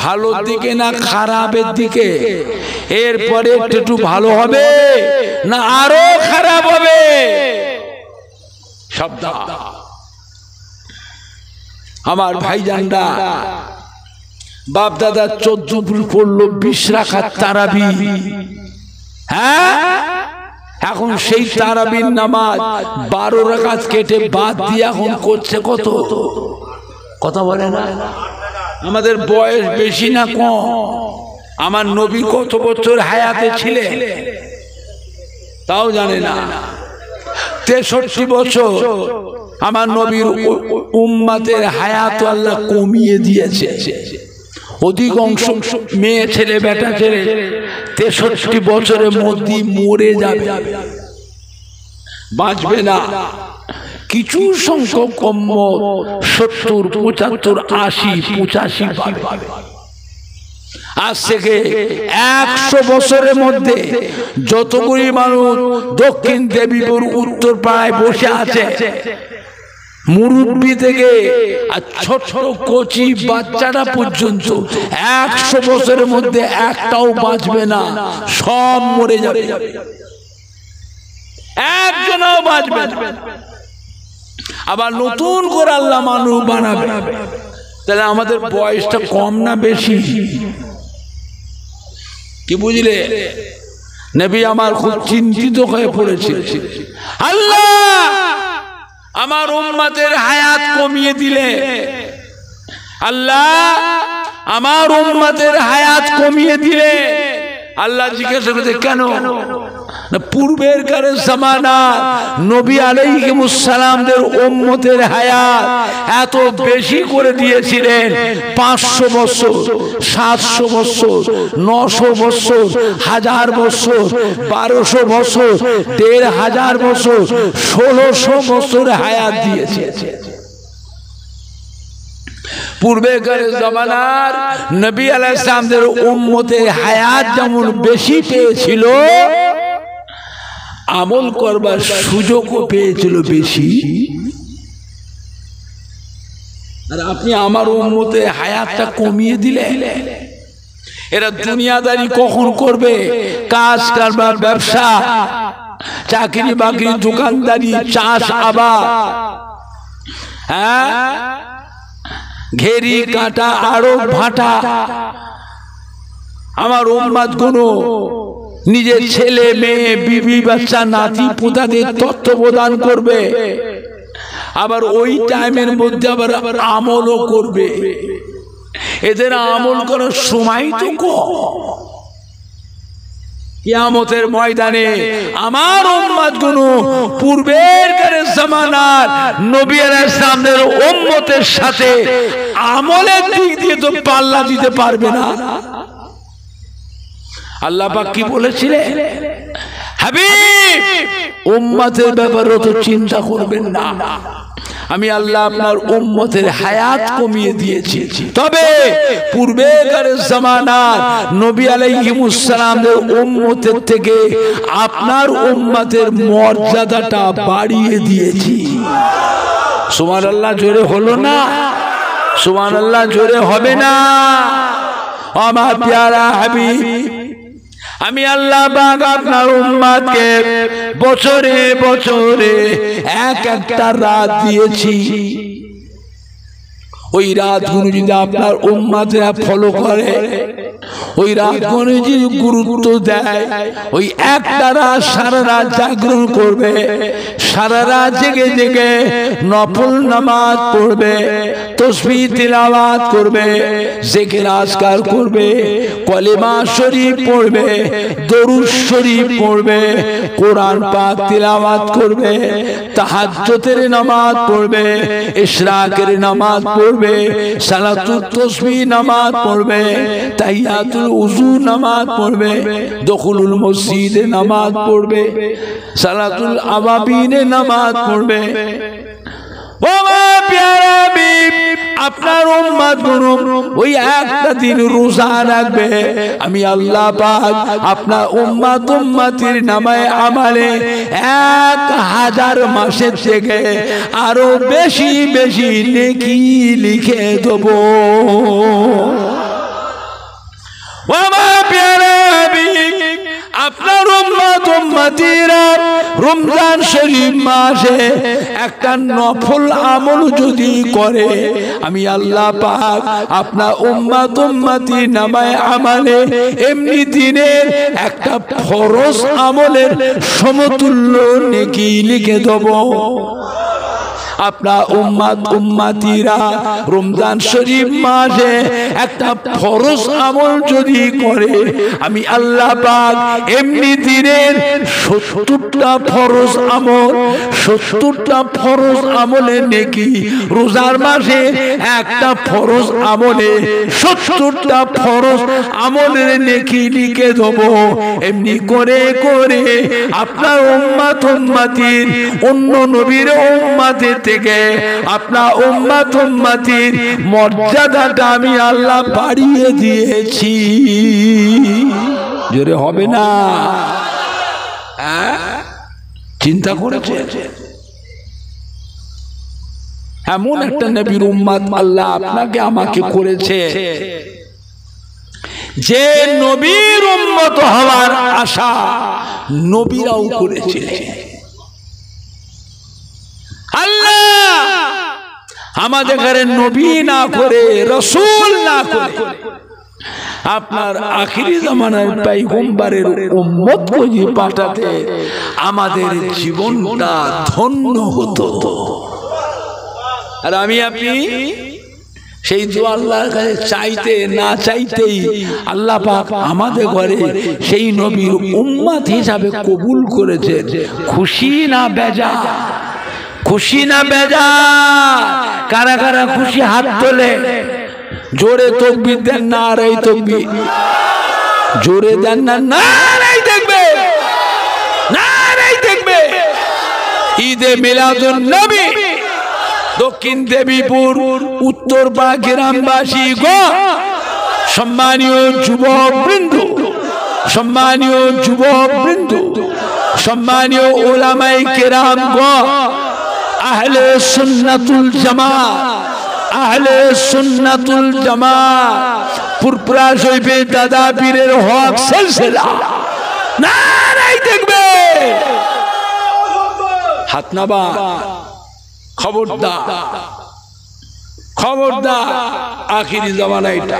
ভালোর দিকে না খারাপের দিকে? এরপরে একটু ভালো হবে না আরো খারাপ হবে? সাবধান আমার ভাইজানরা। বাপ দাদা 14 পড়লো 20 রাকাত তারাবি, হ্যাঁ, এখন সেই তারাবির নামাজ 12 রাকাত কেটে বাদ দিয়ে এখন করছে কত? কথা বলে না? আমাদের বয়স বেশি না কম? আমার নবী কত বছর হায়াতে ছিলেন তাও জানে না। 63 বছর আমার নবীর উম্মতের হায়াত আল্লাহ কমিয়ে দিয়েছে। অধিকাংশ মেয়ে ছেলে, বেটা ছেলে 63 বছরের মধ্যে মরে যাবে, বাঁচবে না। কিছু সংখ্যক কম 70, 75, 80, 85 পাবে। আজ থেকে 100 বছরের মধ্যে যতগুলি মানুষ দক্ষিণ দেবীপুর উত্তর পাড়ায় বসে আছে, মুরব্বী থেকে আর ছোট কচি বাচ্চারা পর্যন্ত 100 বছরের মধ্যে একটাও বাঁচবে না, সব মরে যাবে, একজনও বাঁচবে না। আবার নতুন করে আল্লাহ মানুষ বানাবে। তাহলে আমাদের বয়সটা কম না বেশি? কি বুঝলে? নবী আমার খুব চিন্তিত হয়ে পড়েছে। আল্লাহ আমার উম্মতের হায়াত কমিয়ে দিলে, আল্লাহ আমার উম্মতের হায়াত কমিয়ে দিলে, আল্লাহ জিজ্ঞাসা করতে কেন? পূর্বের কারের জামানা নবী আলাইহিস সালামদের উম্মতের হায়াত এত বেশি করে দিয়েছিলেন, 500 বছর, 700 বছর, 900 বছর, 1000 বছর, 1200 বছর, 1500 বছর, 1600 বছর হায়াত দিয়েছে। পূর্বেকার জামানার নবী আলাইহিস সালামদের উম্মতের হায়াত যেমন বেশি পেয়েছিল, আমল করবার সুযোগও পেয়েছিল বেশি। আর আপনি আমার উম্মতের হায়াতটা কমিয়ে দিলে, এরা দুনিয়াদারি কখন করবে? কাজ কারবার, ব্যবসা, চাকরি বাকরি, দোকানদারি, চাষ আবাদ, হ্যাঁ, ঘেরি কাটা, আরো ভাটা। আমার উম্মত গুলো নিজের ছেলে মেয়ে, বিবি বাচ্চা, নাতি পোতাদের তত্ত্বাবধান করবে, আবার ওই টাইমের মধ্যে আবার আমলও করবে। এদের আমল করার সময় তো কম। কিয়ামতের ময়দানে আমার উম্মত গুলো পূর্বের জামানার নবী আলাইহিস সালামের উম্মতের সাথে আমলের দিক দিয়ে তো পাল্লা দিতে পারবে না। আল্লাহ পাক কি বলেছিলেন? হাবিব, উম্মতের ব্যাপারে তো চিন্তা করবেন না, আমি আল্লাহ আপনার উম্মতের হায়াত কমিয়ে দিয়েছি। তবে পূর্বেকার জামানার নবী আলাইহিস সালামের উম্মতের থেকে আপনার উম্মতের মর্যাদাটা বাড়িয়ে দিয়েছি। সুবহানাল্লাহ জোরে হলো না? সুবহানাল্লাহ জোরে হবে না? আমার প্যারা হাবিব, আমি আল্লাহ পাক আপনার উম্মতকে বছরে বছরে একটা রাত দিয়েছি। ওই রাতগুলো যদি আপনার উম্মতরা ফলো করে, ওই রাতগুলো যদি গুরুত্ব দেয়, ওই একটা রাত সারা রাত জাগরণ করবে, সারা রাত জেগে জেগে নফল নামাজ পড়বে, তাসবিহ তিলাওয়াত করবে, জিকির আজকার করবে, কলেমা শরীফ পড়বে, দরুদ শরীফ পড়বে, কোরআন পাক তিলাওয়াত করবে, তাহাজ্জুদের নামাজ পড়বে, ইশরাকের নামাজ পড়বে, সালাতুত তাসবিহ নামাজ পড়বে, তাহিয়াতুল উযু নামাজ পড়বে, দুখুলুল মসজিদে নামাজ পড়বে, সালাতুল আওয়াবিনে নামাজ পড়বে। আপনার উম্মত গুলো ওই একটা দিন রোজা রাখবে, আমি আল্লাহ পাক আপনার উম্মত উম্মতির নামায়ে আমালে 1000 মাসের থেকে আরো বেশি বেশি নেকি লিখে দেবো। আপনার উম্মত উম্মতিরা রমজান শরীফ মাসে একটা নফল আমল যদি করে, আমি আল্লাহ পাক আপনার উম্মত উম্মতির নামায়ে আমালে এমনি দিনের একটা ফরজ আমলের সমতুল্য নেকি লিখে দেব। আপনার উম্মত উম্মতিরা রমজান শরীফ মাসে একটা ফরজ আমল যদি করে, আমি আল্লাহ পাক এমনি দিনের 70টা ফরজ আমল, 70টা ফরজ আমলের নেকি, রোজার মাসে একটা ফরজ আমলে 70টা ফরজ আমলের নেকি লিখে দেব। এমনি করে করে আপনার উম্মত উম্মতির অন্য নবীর উম্মতের থেকে আপনার উম্মত উম্মতির মর্যাদাটা আমি আল্লাহ বাড়িয়ে দিয়েছি। জোরে হবে না? চিন্তা করেছে? এমন একটা নবীর উম্মত আল্লাহ আপনাকে আমাকে করেছে, যে নবীর উম্মত হওয়ার আশা নবীরাও করেছে। আল্লাহ আমাদের ঘরে নবী না করে, রাসূল না করে, আপনার আখিরি জামানার পয়গম্বরের উম্মতকে যদি পাঠাতে, আমাদের জীবনটা ধন্য হতো। আর আমি আপনি সেই দোয়া আল্লাহর কাছে চাইতে না চাইতেই আল্লাহ পাক আমাদের ঘরে সেই নবীর উম্মত হিসাবে কবুল করেছে। খুশি না বেজার? খুশি না বেজার? কারা কারা খুশি হাত তোলে, জোরে তাকবীর দেন, নারে তাকবীর জোরে দেন, না নারে দেখবে, নারে দেখবে। ঈদে মিলাদুন নবী দক্ষিণ দেবীপুর উত্তরপাড়া গ্রামবাসী গো, সম্মানীয় যুবক বৃন্দ, সম্মানীয় যুবক বৃন্দ, সম্মানীয় উলামায়ে কেরাম গো, আহলে সুন্নাতুল জামাত, আহলে সুন্নাতুল জামাত, পুরপুরা শরীফের দাদা পীরের হক সিলসিলা, নারে দেখবে, হাত নাবা। খবরদার, খবরদার, আখিরি জামানা এটা,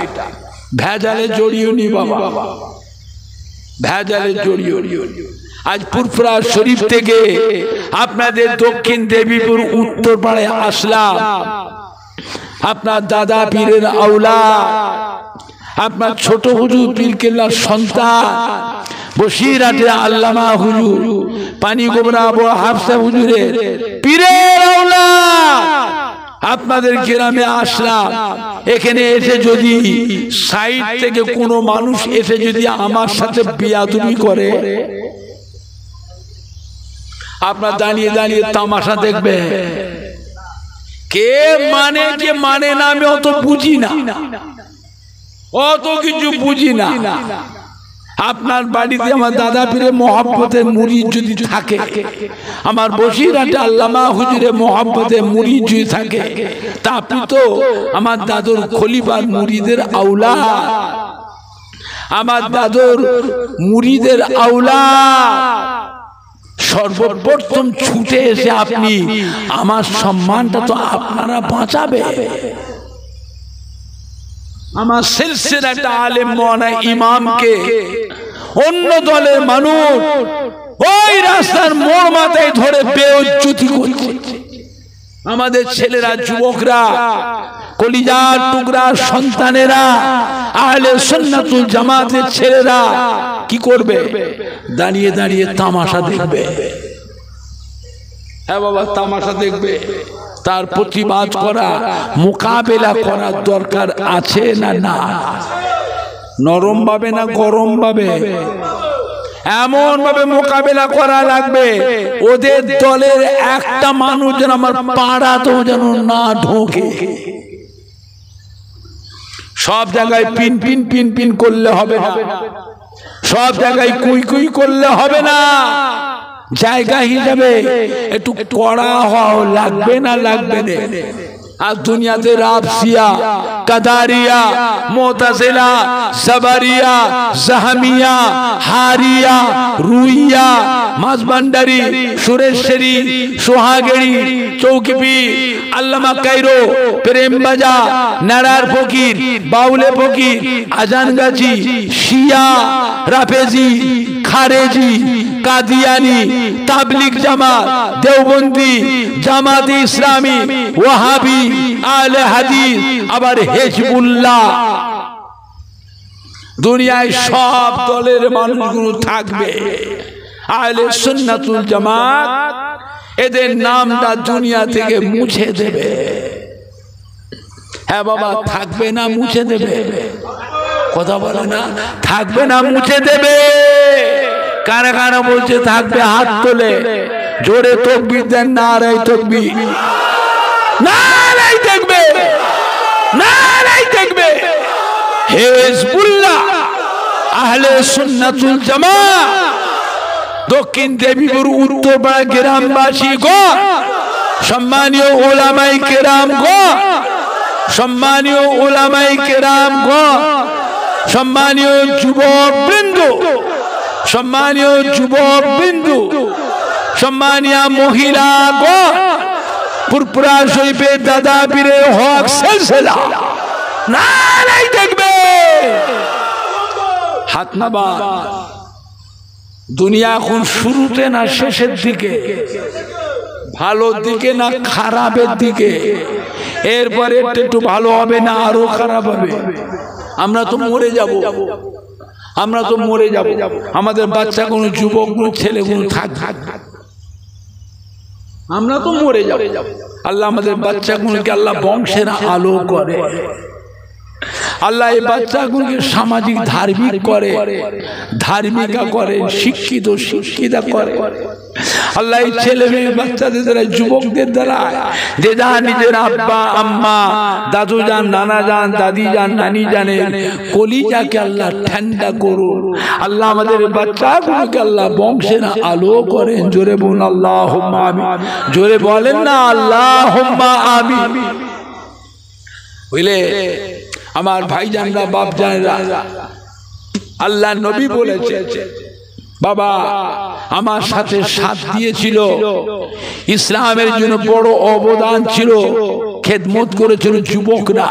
ভেজালে জড়িয়ে নি বাবা, ভেজালে জড়িয়ে। আজ পুরপুরা শরীফ থেকে আপনাদের দক্ষিণ দেবীপুর উত্তরপাড়ায় আসলাম। আপনার দাদা পীরের আওলাদ, আপনার ছোট হুজুর পীর কেল্লার সন্তান, বসিরহাটের আল্লামা হুজুর, পানি গোবরা আবু হাফসা হুজুরের পীরের আওলাদ আপনাদের গ্রামে আসলাম। এখানে এসে যদি সাইড থেকে কোনো মানুষ এসে যদি আমার সাথে বেয়াদবি করে, আপনার দাঁড়িয়ে দাঁড়িয়ে তামাশা দেখবে। কে মানে কে মানে না আমি অত বুঝি না, অত কিছু বুঝি না। আপনার বাড়িতে আমার দাদা পীরের মহব্বতের মুরিদ যদি থাকে, আমার বসিরহাটে আল্লামা হুজুরের মহব্বতের মুরিদ যদি থাকে, তা আপনি তো আমার দাদুর খলিফার মুরিদের আওলাদ, আমার দাদুর মুরিদের আওলাদ। সর্বপ্রথম ছুটে এসে আপনি আমার সম্মানটা তো আপনারা বাঁচাবে। আমার সিলসিলাটা আলেম মাওলানা ইমামকে অন্য দলের মানুষ ওই রাস্তার মোড় মাথায় ধরে বেইজ্জতি করছে। আমাদের ছেলেরা, যুবকরা, কলিজার টুকরা সন্তানেরা, আহলে সুন্নাতুল জামাতের ছেলেরা কি করবে? দাঁড়িয়ে দাঁড়িয়ে তামাশা দেখবে। হ্যাঁ বাবা, তামাশা দেখবে। তার প্রতিবাদ করা, মোকাবেলা করার দরকার আছে না? না, নরম ভাবে না গরম ভাবে, এমন ভাবে মোকাবেলা করা লাগবে ওদের দলের একটা মানুষ যেন আমার পাড়াতেও যেন না ঢোকে। সব জায়গায় পিন পিন পিন পিন করলে হবে না, সব জায়গায় কুই কুই করলে হবে না। জায়গা হিসাবে একটু কড়া হওয়া লাগবে না? লাগবে না। আর দুনিয়াতে রাফসিয়া, কাদারিয়া, মুতাজিলা, সাবারিয়া, জাহমিয়া, হারিয়া, রুইয়া, মাঝবান্ডারি, সুরেশ্বরী, সোহাগেড়ি, চৌকিপি, আল্লামা কাইরো, প্রেমবাজা, নারার ফকির, বাউলে ফকির, আজানগাছি, শিয়া, রাফেজি, খারেজি, কাদিয়ানি, তাবলিগ জামাত, দেওবন্দি, জামাত ইসলামী, ওয়াহাবি, আহলে হাদিস, আবার হিজবুল্লাহ, দুনিয়ায় সব দলের মানুষগুলো থাকবে। আহলে সুন্নাতুল জামাত এদের নামটা দুনিয়া থেকে মুছে দেবে। হ্যাঁ বাবা, থাকবে না মুছে দেবে? কথা বলে না, থাকবে না মুছে দেবে। কারা কারা বলছে থাকবে? হাত তোলে, জোরে তাকবীর দেন, নারে তাকবীর, নারে দেখবে, নারে দেখবে। হিজবুল্লাহ, আহলে সুন্নাতুল জামাত, দক্ষিণ দেবীপুর উত্তরপাড়া গ্রামবাসী গো, সম্মানীয় উলামায়ে কেরাম গো, সম্মানীয় উলামায়ে কেরাম গো, সম্মানীয় যুবক বৃন্দ, সম্মানীয় যুবক বিন্দু, সম্মানীয় মহিলা গো, পুরপুরা শরীফের দাদা পীরের হক সিলসিলা, নারে দেখবে, হাত নাবা। দুনিয়া এখন শুরুতে না শেষের দিকে? ভালো দিকে না খারাপের দিকে, এরপরে একটু ভালো হবে না আরো খারাপ হবে। আমরা তো মরে যাব, আমরা তো মরে যাব, আমাদের বাচ্চা কোনো যুবক কোনো ছেলে কোনো থাক, আমরা তো মরে যাব। আল্লাহ আমাদের বাচ্চাগুলোকে আল্লাহ বংশের আলো করে, আল্লাহ এই বাচ্চাগুলোকে সামাজিক ধার্মিক করে, ধার্মিকা করে, শিক্ষিত শিক্ষিতা করে। আল্লাহ এই ছেলে মেয়ে বাচ্চাদের দ্বারা, যুবকদের দ্বারা, যে যা নিজের আব্বা আম্মা দাদু যান, নানা যান, দাদি যান, নানি জানেন, কলিজাকে আল্লাহ ঠান্ডা করুন। আল্লাহ আমাদের বাচ্চাগুলোকে আল্লাহ বংশের আলো করেন। জোরে বলুন আল্লাহুম্মা আমিন, জোরে বলেন না আল্লাহুম্মা আমিন। বুঝলে আমার ভাইজানরা, বাপ জানেরা, আল্লাহ নবী বলেছে, বাবা আমার সাথে সাথ দিয়েছিল, ইসলামের জন্য বড় অবদান ছিল, খেদমত করেছিল যুবকরা,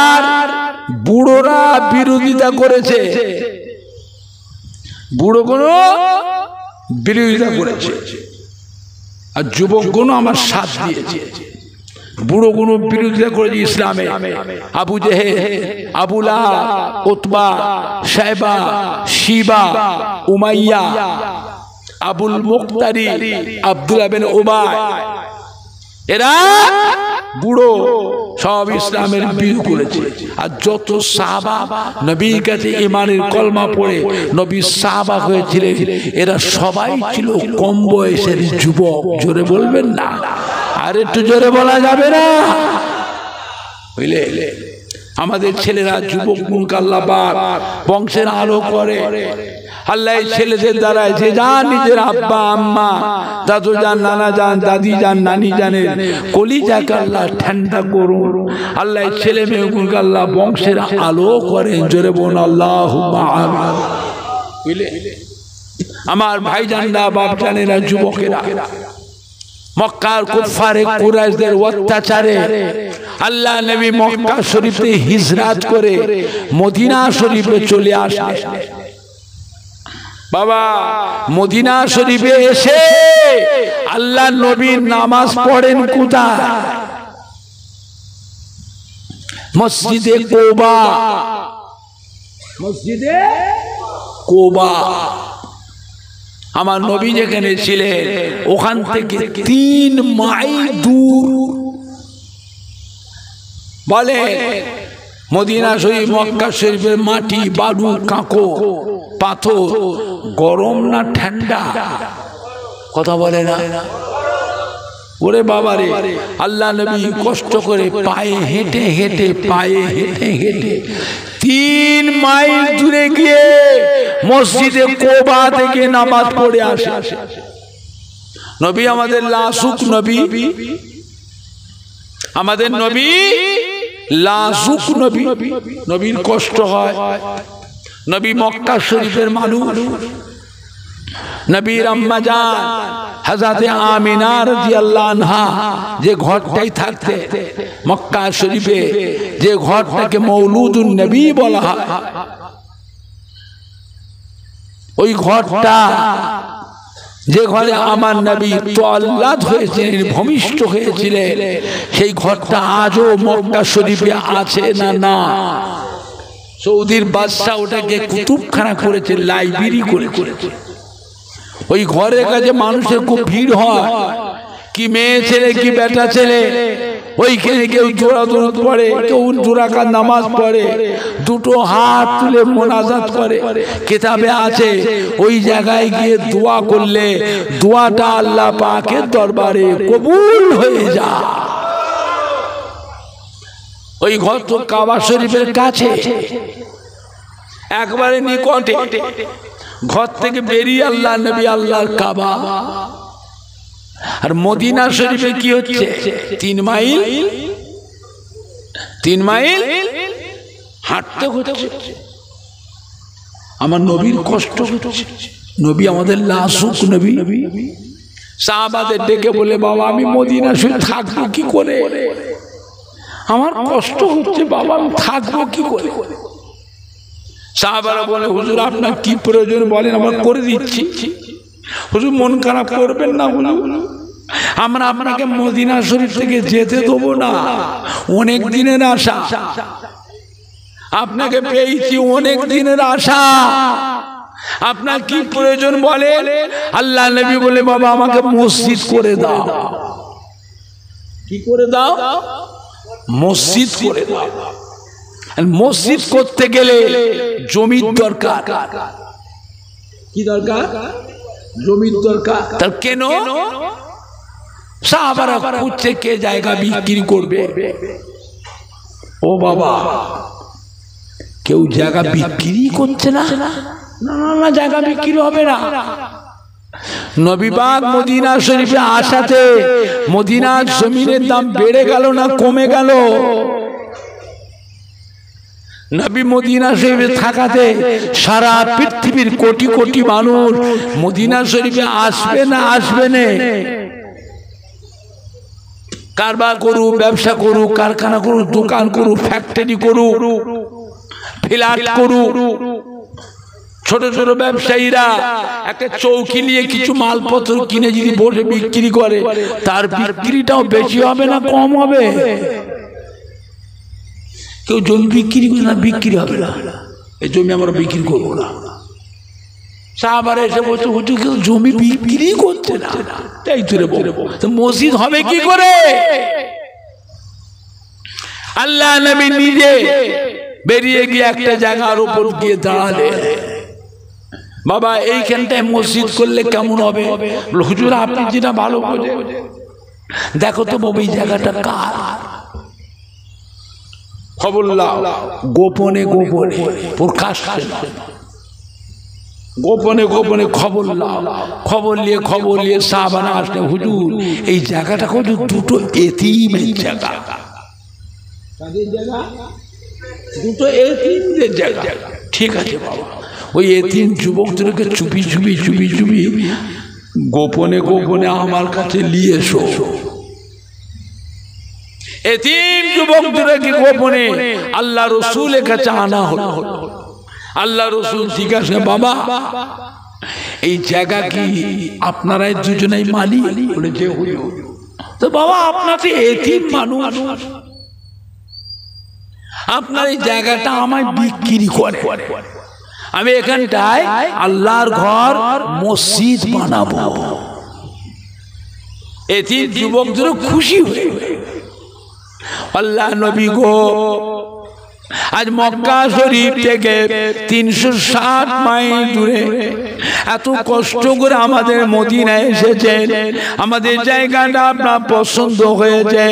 আর বুড়োরা বিরোধিতা করেছে, বুড়োগুলো বিরোধিতা করেছে, আর যুবকগুলো আমার সাথ দিয়েছে। বুড়ো গুলো বিরোধিতা করেছে ইসলামে, আবু জেহেল, আবু লাহাব, উতবা, শাইবা, শিবা, উমাইয়া, আবুল মুক্তারি, আব্দুল্লাহ বিন উবাই, এরা বুড়ো সব ইসলামের বিরোধ করেছে। আর যত সাহাবা নবীর কাছে ঈমানের কলমা পড়ে নবী সাহাবা হয়েছিলেন, এরা সবাই ছিল কম বয়সের যুবক। জোরে বলবেন না, আর একটু জোরে বলা যাবে না? বুঝলে আমাদের ছেলেরা যুবক মুখে আল্লাহ পাক বংশের আলো করে। আল্লাহ ছেলেদের দ্বারা যে যান নিজের আব্বা আম্মা দাদু যান, নানা যান, দাদি যান, নানি জানেন, কলিজাকে আল্লাহ ঠান্ডা করুন। আল্লাহ ছেলে মেয়েগুলোকে আল্লাহ বংশের আলো করেন। জোরে বলুন আল্লাহুম্মা আমিন। বুঝলে আমার ভাইজানরা, বাপ জানেরা, যুবকেরা, মক্কার কুফারে কুরাইশদের অত্যাচারে আল্লাহ নবী মক্কা শরীফে হিজরত করে মদিনা শরীফে চলে আসে। বাবা মদিনা শরীফে এসে আল্লাহ নবী নামাজ পড়েন কোথায়? মসজিদে কোবা, মসজিদে কোবা। আমার নবী যেখানে ছিলেন ওখান থেকে 3 মাইল দূর। বলে মদিনা শরীফ, মক্কা শরীফের মাটি, বালু, কাঁকো, পাথর, গরম না ঠান্ডা? কথা বলে না? ওরে বাবারে, আল্লাহ নবী কষ্ট করে পায়ে হেঁটে হেঁটে, পায়ে হেঁটে হেঁটে 3 মাইল দূরে গিয়ে মসজিদে কোবা থেকে নামাজ পড়ে আসে। নবী আমাদের লাসুক নবী, আমাদের নবী লাসুক নবী, নবীর কষ্ট হয়। নবী মক্কা শরীফের মানুষ, নবীর আম্মা জান হযরতে আমিনা রাদিয়াল্লাহু আনহা যে ঘরটাই থাকতে মক্কা শরীফে, যে ঘরটাকে মৌলুদুন নবী বলা হয়, ওই ঘরটা যে ঘরে আমার নবী তাওয়াল্লাদ হয়েছিলেন, ভূমিষ্ঠ হয়েছিলেন, সেই ঘরটা আজও মক্কা শরীফে আছে না? না। সৌদির বাদশাহ ওটাকে কুতুবখানা করেছে, লাইব্রেরি করেছে। ওই ঘরের কাছে মানুষের খুব ভিড় হয়, কি মেয়ে ছেলে কি বেটা ছেলে, ওইখানে কেউ জোড়া দরুদ পড়ে, কেউ 2 রাকাত নামাজ পড়ে, 2 হাত তুলে মোনাজাত করে। কিতাবে আছে ওই জায়গায় গিয়ে দোয়া করলে দোয়াটা আল্লাহ পাকের দরবারে কবুল হয়ে যায়। ওই ঘর তো কাবা শরীফের কাছে, একবারে নিকটে। ঘর থেকে বেরিয়ে আল্লাহ নবী, আল্লাহর কাবা। আর মদিনা শরীফে কি হচ্ছে? 3 মাইল, 3 মাইল হাঁটতে হচ্ছে। আমার নবীর কষ্ট হচ্ছে। নবী আমাদের লাসুক নবী। সাহাবাদের ডেকে বলে, বাবা আমি মদিনা শরীফ থাকবো কি করে? আমার কষ্ট হচ্ছে বাবা, আমি থাকবো কি করে? সাহাবারা বলে, হুজুর আপনার কি প্রয়োজন বলেন, আমরা করে দিচ্ছি। হুজুর মন খারাপ করবেন না, আমরা আপনাকে মদিনা শরীফ থেকে যেতে দেবো না, অনেক দিনের আশা আপনাকে পেয়েছি, অনেক দিনের আশা। আপনার কি প্রয়োজন বলেন? আল্লাহ নবী বলে, বাবা আমাকে মসজিদ করে দাও। কি করে দাও? মসজিদ করে দাও। মসজিদ করতে গেলে জমির দরকার। কি দরকার? জমির দরকার। তার কেন? সাহাবারা খুঁজছে কে জায়গা বিক্রি করবে। ও বাবা, কেউ জায়গা বিক্রি করছে না? না না, জায়গা বিক্রি হবে না। নবী পাক মদিনা শরীফে আসাতে মদিনার জমিনের দাম বেড়ে গেল না কমে গেল? নবী মদিনা শরীফে থাকাতে সারা পৃথিবীর কোটি কোটি মানুষ মদিনা শরীফে আসবে না আসবে না? কারবার করুক, ব্যবসা করুক, কারখানা করুক, দোকান করুক, ফ্যাক্টরি করুক, ফ্ল্যাট করুক, ছোট ছোট ব্যবসায়ীরা একটা চৌকি নিয়ে কিছু মালপত্র কিনে যদি বসে বিক্রি করে, তার বিক্রিটাও বেশি হবে না কম হবে? কেউ জমি বিক্রি করে না, বিক্রি হবে না, এই জমি আমরা বিক্রি করবো না। সাহাবারা এসে বলছে, হুজুর কেউ জমি বিক্রি করছে না, তাই তুলে বলবো মসজিদ হবে কি করে? আল্লাহ নবী নিজে বেরিয়ে গিয়ে একটা জায়গার উপর গিয়ে দাঁড়ালে, বাবা এইখানটায় মসজিদ করলে কেমন হবে? হুজুর আপনি যেটা ভালো বোঝেন, দেখো তো বাবা এই জায়গাটা কার? খবর লাও, গোপনে গোপনে প্রকাশ, গোপনে গোপনে খবর লাও। খবর নিয়ে সাহাবারা আসলে, হুজুর এই জায়গাটা হুজুর দুটো এতিমের জায়গা। দুটো এতিমদের জায়গা। ঠিক আছে বাবা, ওই এতিম যুবকদেরকে চুপি চুপি চুপি চুপি গোপনে গোপনে আমার কাছে নিয়ে এসো। এতিম যুবকদেরকে গোপনে আল্লাহ রসুলের কাছে আনা হলো। আল্লাহ রসুল জিজ্ঞাসা, বাবা এই জায়গা কি আপনারাই দুজনেই মালিক? বলেছে তো বাবা আপনার তো এতিম মানুষ, আপনার এই জায়গাটা আমায় বিক্রি করে, আমি এখানটায় আল্লাহর ঘর মসজিদ বানাবো। এতিম যুবকদের খুশি হয়ে, আল্লাহ নবী গো আজ মক্কা শরীফ থেকে 360 মাইল দূরে এত কষ্ট করে আমাদের মদিনায় এসেছেন, আমাদের জায়গাটা আপনার পছন্দ হয়েছে,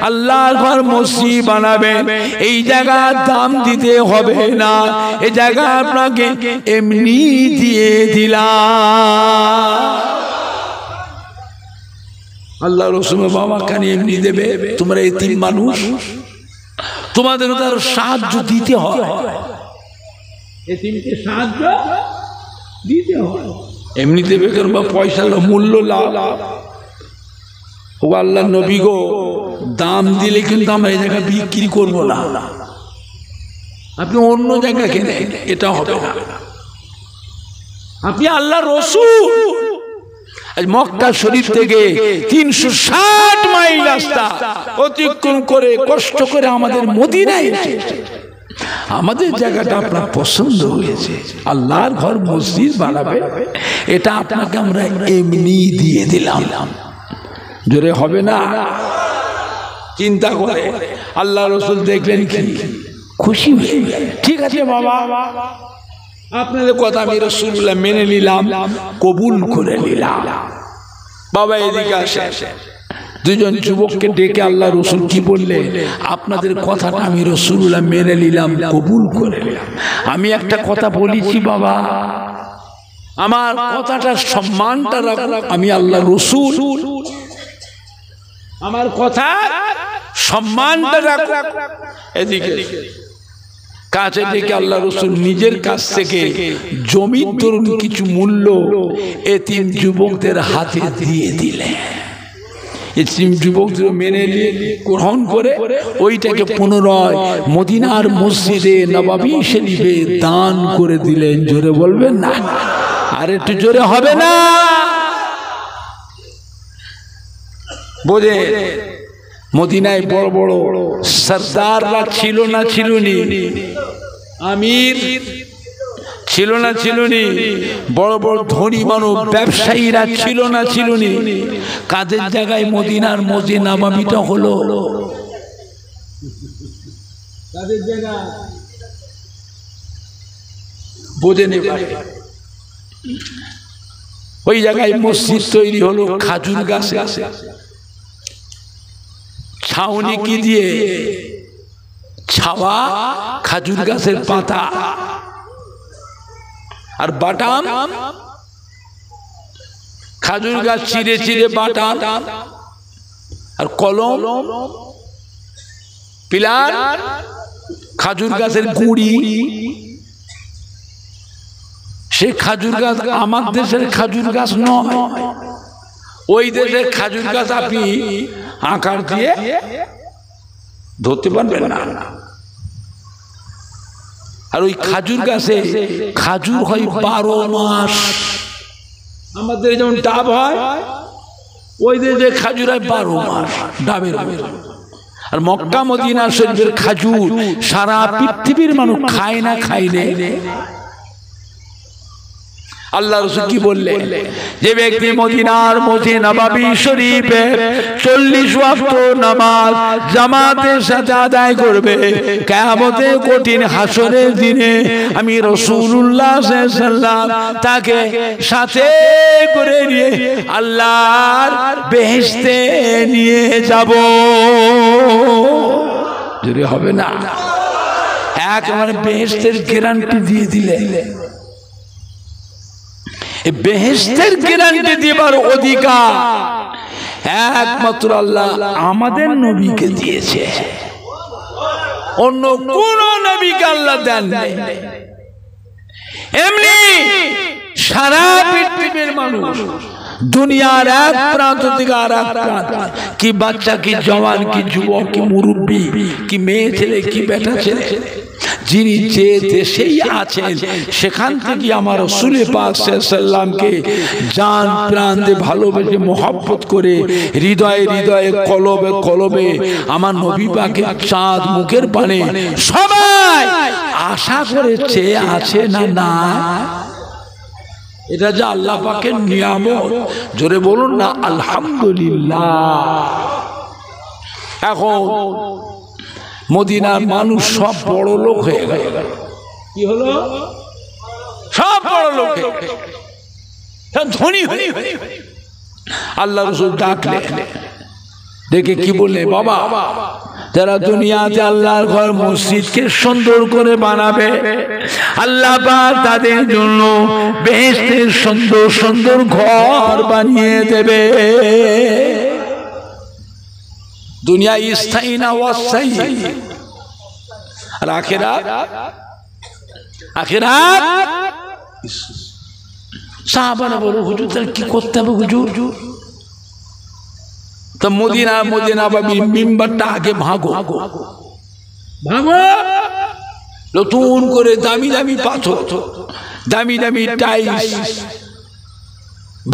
আল্লাহর ঘর মসজিদ বানাবেন, এই জায়গার দাম দিতে হবে না, এই জায়গা আপনাকে এমনি দিয়ে দিলাম। আল্লাহ রসুল, বাবা কেন এমনি দেবে? তোমরা এতিম মানুষ, তোমাদের তার সাহায্য দিতে হয়, এতিমকে সাহায্য দিতে হয়। এমনি দেবে কেন? বা পয়সা মূল্য লাভ। ও আল্লাহ নবী গো, দাম দিলে কিন্তু আমরা এই জায়গা বিক্রি করবো না, আপনি অন্য জায়গা কেনেন, এটা হবে না। আপনি আল্লাহ রসুল, আজ মক্কা শরীফ থেকে 360 মাইল রাস্তা অতিক্রম করে কষ্ট করে আমাদের মদিনায় এসেছে, আমাদের জায়গাটা আপনার পছন্দ হয়েছে, আল্লাহর ঘর মসজিদ বানাবে, এটা আপনাকে আমরা এমনি দিয়ে দিলাম। জোরে হবে না? চিন্তা করে আল্লাহ রসুল দেখলেন কি খুশি হয়ে, ঠিক আছে বাবা আপনাদের কথা আমি রাসূলুল্লাহ মেনে নিলাম, কবুল করে নিলাম। বাবা এদিকে আসে, দুজন যুবককে ডেকে আল্লাহ রসুল কি বললে? আপনাদের কথাটা আমি রাসূলুল্লাহ মেনে নিলাম, কবুল করে নিলাম। আমি একটা কথা বলেছি বাবা, আমার কথাটার সম্মানটা রাখো, আমি আল্লাহ রসুল, আমার কথা সম্মানটা রাখো। এদিকে কাছে ডেকে আল্লাহ রসুল নিজের কাছ থেকে জমির দরুন কিছু মূল্য এতিম যুবকদের হাতে দিয়ে দিলেন। এতিম যুবকদের মেনে নিয়ে গ্রহণ করে ওইটাকে পুনরায় মদিনার মসজিদে নববী শরীফে দান করে দিলেন। জোরে বলবেন না? আর একটু জোরে হবে না? বোঝে মদিনায় বড় বড় সরদাররা ছিল না ছিলনি? আমির ছিল না ছিলনি? বড় বড় ধনী মানুষ ব্যবসায়ীরা ছিল না ছিলনি? কাদের জায়গায় মদিনার মসজিদ নববীটা হলো? কাদের জায়গায়? বোঝে নেই। ওই জায়গায় মসজিদ তৈরি হলো খাজুর গাছে। ছাউনি কি দিয়ে? ছাওয়া খাজুর গাছের পাতা আর বাটাম, খাজুর গাছ চিরে চিরে বাটাম আর কলম, পিলার, খাজুর গাছের গুঁড়ি। সেই খাজুর গাছ আমার দেশের খাজুর গাছ নয়, ওই দেশের খাজুর গাছ আপনি আকার দিয়ে ধরতে পারবেন না। আর ওই খাজুর গাছে খাজুর হয় 12 মাস। আমাদের যেমন ডাব হয়, ওই দেশে খাজুর হয় 12 মাস ডাবের। আর মক্কা মদিনা শরীফের খাজুর সারা পৃথিবীর মানুষ খায় না, খাইলে। আল্লাহ রাসূল কি বললেন? যে ব্যক্তি মদিনার মসজিদ নববী শরীফে 40 ওয়াক্ত নামাজ জামাতের সাথে আদায় করবে, কিয়ামতের কঠিন হাসরের দিনে আমি রাসূলুল্লাহ সাল্লাল্লাহু আলাইহি ওয়াসাল্লাম তাকে সাথে করে নিয়ে আল্লাহর বেহেশতে নিয়ে যাব। যদি হবে না, একেবারে বেহেশতের গ্যারান্টি দিয়ে দিলে। বেহেশতের গ্যারান্টি দেবার অধিকার একমাত্র আল্লাহ আমাদের নবীকে দিয়েছে, অন্য কোন নবীকে আল্লাহ দেন নাই। এমনি সারা পৃথিবীর মানুষ দুনিয়ার এক প্রান্ত থেকে আর এক প্রান্ত, কি বাচ্চা, কি জওয়ান, কি যুবক, কি মুরব্বী, কি মেয়ে ছেলে, কি বেটা ছেলে, যিনি যে দেশেই আছেন সেখান থেকে আমার রাসূল পাক সাল্লাল্লাহু আলাইহি ওয়াসাল্লামকে জান প্রাণ দিয়ে ভালোবেসে মহব্বত করে হৃদয়ে হৃদয়ে কলবে কলবে আমার নবী পাকের চাঁদ মুখের পানে সবাই আশা করে চেয়ে আছে না? না, এটা যে আল্লাহ পাকের নিয়ামত। জোরে বলুন না আলহামদুলিল্লাহ। এখন মদিনার মানুষ সব বড় লোক হয়ে গেল। কি হলো? সব বড় লোক, ধনী হয়ে। আল্লাহ রাসূল ডাকলেন, দেখে কি বললে? বাবা, যারা দুনিয়াতে আল্লাহর ঘর মসজিদকে সুন্দর করে বানাবে, আল্লাহ পাক তাদের জন্য বেহেশতের সুন্দর সুন্দর ঘর বানিয়ে দেবে। দুনিয়া স্থায়ী না অস্থায়ী? আর আখিরাত? আখিরাত সাহাবারা বলো, হুজুর তাহলে কি করতে হবে হুজুর? তো মদিনা নববীর মিম্বারটা আগে ভাগো, নতুন করে দামি দামি পাথর, দামি দামি টাইলস,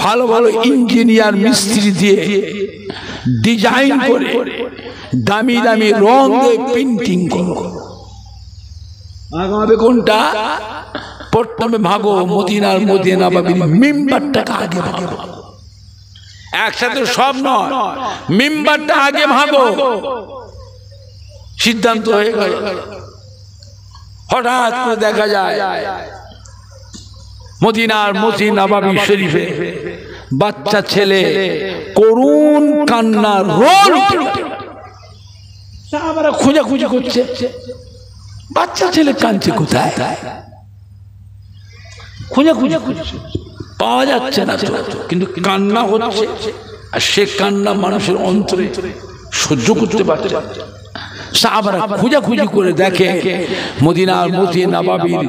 ভালো ভালো ইঞ্জিনিয়ার মিস্ত্রি দিয়ে ডিজাইন করে দামি দামি রং দিয়ে পেন্টিং করো। ভাগাবে কোনটা? প্রথমে ভাগো মদিনার নববীর মিম্বারটাকে আগে ভাগো। একসাথে সব নয়, মিম্বারটা আগে ভাগো। সিদ্ধান্ত হয়ে গেল। হঠাৎ করে দেখা যায় মদিনার মসজিদ নববী শরীফে বাচ্চা ছেলে করুণ কান্নার রোল, সাহাবারা খোঁজাখুঁজি করছে, বাচ্চা ছেলে কাঁদছে কোথায়? খোঁজাখুঁজি করছে, পাওয়া যাচ্ছে না, কিন্তু কান্না হচ্ছে। আর সে কান্না মানুষের অন্তরে সহ্য করতে পারছে। সাহাবারা খোঁজাখুঁজি করে দেখে মদিনার মসজিদ নববীর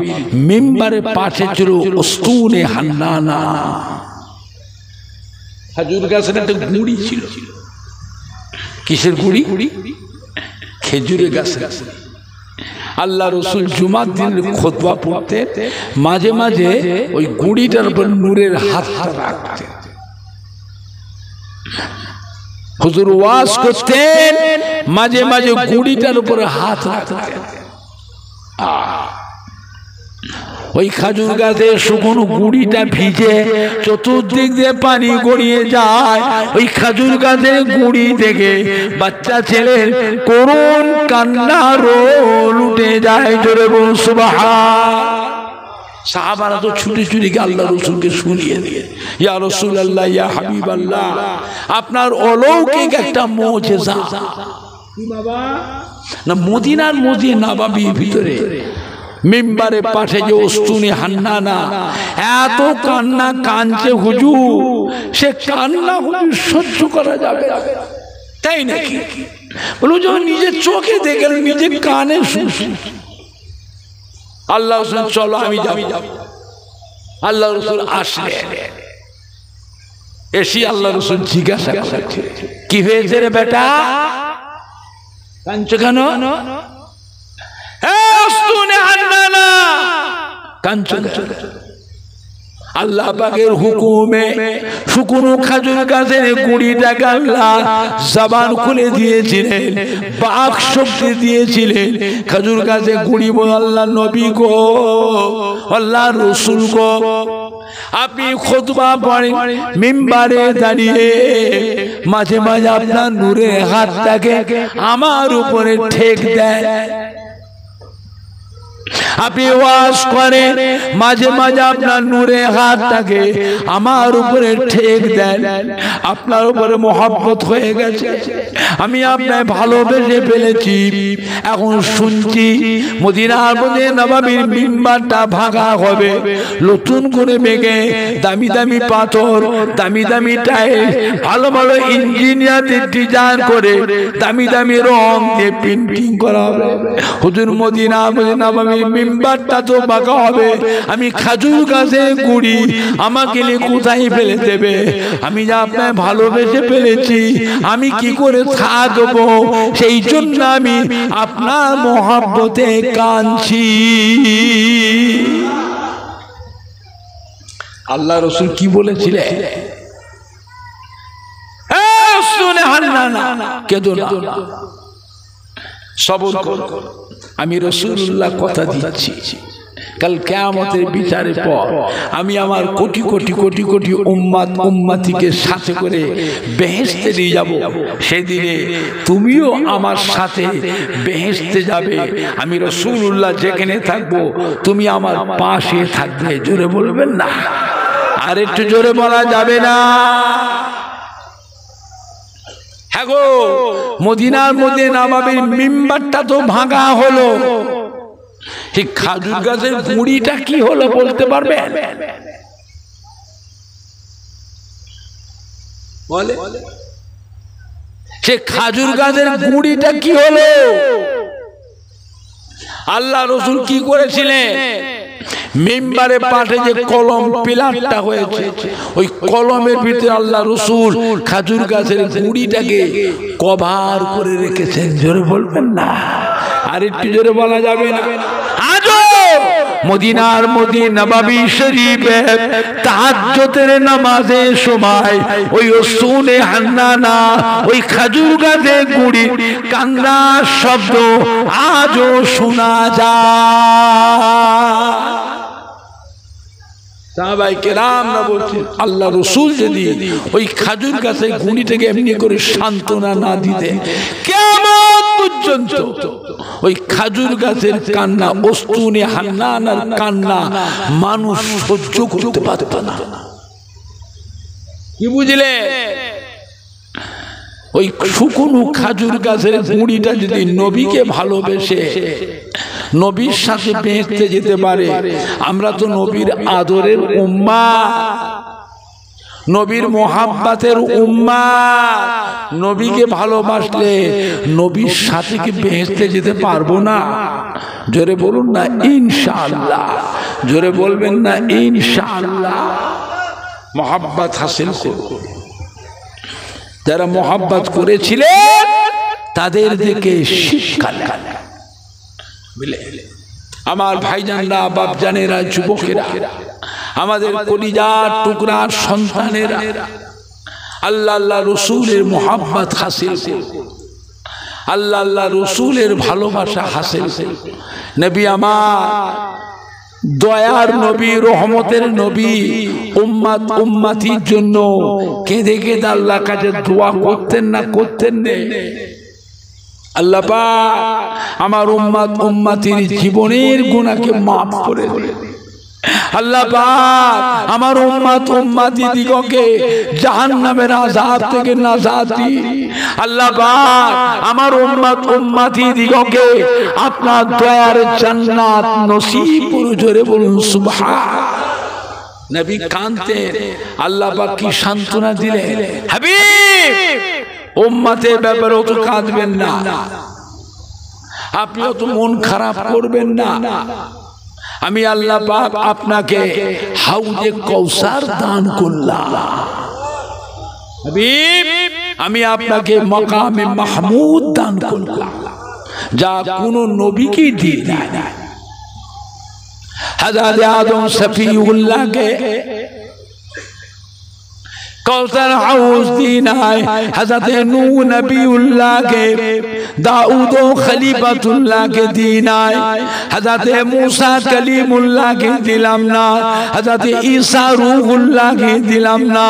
মিম্বারের পাশে ছিল উস্তুনে হান্নানা, খেজুর গাছের একটা গুঁড়ি ছিল। কিসের গুঁড়ি? খেজুরের গাছের। আল্লাহ রসুল জুমার দিনের খুতবা পড়তে মাঝে মাঝে ওই গুড়িটার উপর নূরের হাতটা রাখতেন। হুজুর ওয়াজ করতেন, মাঝে মাঝে গুড়িটার উপরে হাত রাখতেন। ওই খাজুর গাছে শুকনো গুড়িটা ভিজে চতুর্দিক দিয়ে পানি গড়িয়ে যায়। ওই খাজুর গাছের গুড়ি থেকে বাচ্চা ছেলের করুণ কান্না রোল উঠে যায়। জোরে বলুন সুবহান। সাহাবারা তো ছুটে ছুটে গিয়ে আল্লাহ রসুলকে শুনিয়ে দিয়ে, ইয়া রাসূলুল্লাহ, ইয়া হাবিবাল্লাহ, আপনার অলৌকিক একটা মুজিজা। কি বাবা? না, মদিনার মসজিদ নববীর ভিতরে মিম্বারে পাশে যে উস্তুনে হান্নানা এত কান্না কাঁদছে হুজুর, সে কান্না হুজুর সহ্য করা যাবে তাই নাকি? বলো যখন নিজের চোখে দেখেন, নিজের কানে শুনছেন। আল্লাহ রসুল চলো আমি যাব। আল্লাহ রসুল আসলেন, এসে আল্লাহ রসুল জিজ্ঞাসা করছে, কি হয়েছে রে বেটা, কাঁদছো কেন? আল্লাহ পাকের হুকুমে শুকনো খাজুর গাছের গুড়িটাকে আল্লাহ জবান খুলে দিয়েছিলেন, বাক শক্তি দিয়েছিলেন। খাজুর গাছে গুড়ি বল, আল্লাহ নবী গো, আল্লাহ রসুল গো, আপনি খুতবা পড়েন মিম্বারে দাঁড়িয়ে, মাঝে মাঝে আপনার নূরের হাতটাকে আমার উপরে ঠেক দেয়। আপনি ওয়াজ করেন, মাঝে মাঝে আপনার নূরে হাতটাকে আমার উপরে ঠেক দেন। আপনার উপরে মহব্বত হয়ে গেছে, আমি আপনার ভালোবেসে ফেলেছি। এখন শুনছি মদিনার মধ্যে নববীর মিম্বারটা ভাঙা হবে, নতুন করে ভেঙে দামি দামি পাথর, দামি দামি টাইল, ভালো ভালো ইঞ্জিনিয়ারদের ডিজাইন করে দামি দামি রং দিয়ে পেন্টিং করা হবে। হুজুর মদিনার মধ্যে নববীর মিম্বারটা তো বাঁকা হবে। আমি খাজুর গাছে গুড়ি, আমাকে কোথায় ফেলে দেবে? আমি যা আপনার ভালোবেসে ফেলেছি, আমি কি করে থাকবো? সেই জন্য আমি আপনার মহব্বতে কাঁদছি। আল্লাহ রসুল কি বলেছিলেন? কেঁদো না, সবর করো। আমি রাসূলুল্লাহ কথা দিচ্ছি, কাল কিয়ামতের বিচারের পর আমি আমার কোটি কোটি কোটি কোটি উম্মত উম্মতিকে সাথে করে বেহেশতে নিয়ে যাব। সেদিনে তুমিও আমার সাথে বেহেশতে যাবে। আমি রাসূলুল্লাহ যেখানে থাকবো, তুমি আমার পাশে থাকবে। জোরে বলবেন না? আর একটু জোরে বলা যাবে না? হ্যাঁ গো, মদিনার মধ্যে নববীর মিম্বারটা তো ভাঙা হলো, এই খাজুর গাছের গুড়িটা কি হলো বলতে পারবেন? বলে সে খাজুর গাছের গুড়িটা কি হলো? আল্লাহ রসুল কি করেছিলেন? মিম্বারে পাশে যে কলম পিলারটা হয়েছে, ওই কলমের ভিতরে আল্লাহ রসুল খাজুর গাছের গুড়িটাকে কভার করে রেখেছেন। জোরে বলবেন না? আর একটু জোরে বলা যাবে না? আজও মদিনার মধ্যে নববী শরীফে তাহাজ্জুদের নামাজের সময় ওই উসুনে হান্নানা, ওই খাজুর গাছের গুড়ি কান্নার শব্দ আজও শোনা যায়। সাহাবায়ে কেরামরা বলছেন, আল্লাহ রসুল যদি ওই খাজুর গাছের গুড়িটাকে এমনি করে সান্ত্বনা না দিতে, কিয়ামত পর্যন্ত ওই খাজুর গাছের কান্না, উসতুনে হান্নানার কান্না মানুষ সহ্য করতে পারত না। কি বুঝলে? ওই শুকনো খাজুর গাছের গুড়িটা যদি নবীকে ভালোবেসে নবীর সাথে বেহেশতে যেতে পারে, আমরা তো নবীর আদরের উম্মাত, নবীর মোহাব্বতের উম্মাত। নবীকে ভালোবাসলে নবীর সাথে কি বেহেশতে যেতে পারবো না? জোরে বলুন না ইনশাআল্লাহ। জোরে বলবেন না ইনশাআল্লাহ? মোহাব্বত হাসিল করব। যারা মোহাব্বত করেছিলেন তাদের দিকে শিক্ষা নেন। বুঝলে আমার ভাইজানরা, বাপজানেরা, যুবকেরা, আমাদের কলিজার টুকরার সন্তানেরা, আল্লাহ আল্লাহ রসুলের মোহাব্বত হাসিল করুন, আল্লাহ আল্লাহ রসুলের ভালোবাসা হাসিল করুন। নবী আমার দয়ার নবী, রহমতের নবী, উম্মত উম্মতির জন্য কেঁদে কেঁদে আল্লাহর কাছে দোয়া করতেন না করতেন না? আল্লাহ পাক আমার উম্মত উম্মতির জীবনের গুনাহকে মাফ করে দিন। আল্লাহ পাক আমার উম্মত উম্মতি দিগকে জাহান্নামের আযাব থেকে নাজাত দিন। আল্লাহ পাক আমার উম্মত উম্মতি দিগকে আপনার দয়ার জান্নাত নসিব করে, জোরে বলুন সুবহান। নবী কাঁদতেন, আল্লাহ পাক কি সান্ত্বনা দিলেন, হাবিব উম্মতের ব্যাপারেও তো কাঁদবেন না, আপনিও তো মন খারাপ করবেন না। আমি আল্লাহ পাক আপনাকে হাউজে কৌসার দান করলাম, হাবিব আমি আপনাকে মাকামে মাহমুদ দান করলাম, যা কোনো নবীকে দিয়ে দেয় না। হযরত আদম সফিউল্লাহকে कौसर हाउस दीन है, हज़रत नूह नबीउल्लाह के, दाऊद खलीफतुल्लाह के दीन है, हज़रत मूसा कलीमुल्लाह के दिलमना, हज़रत ईसा रूहुल्लाह के दिलमना,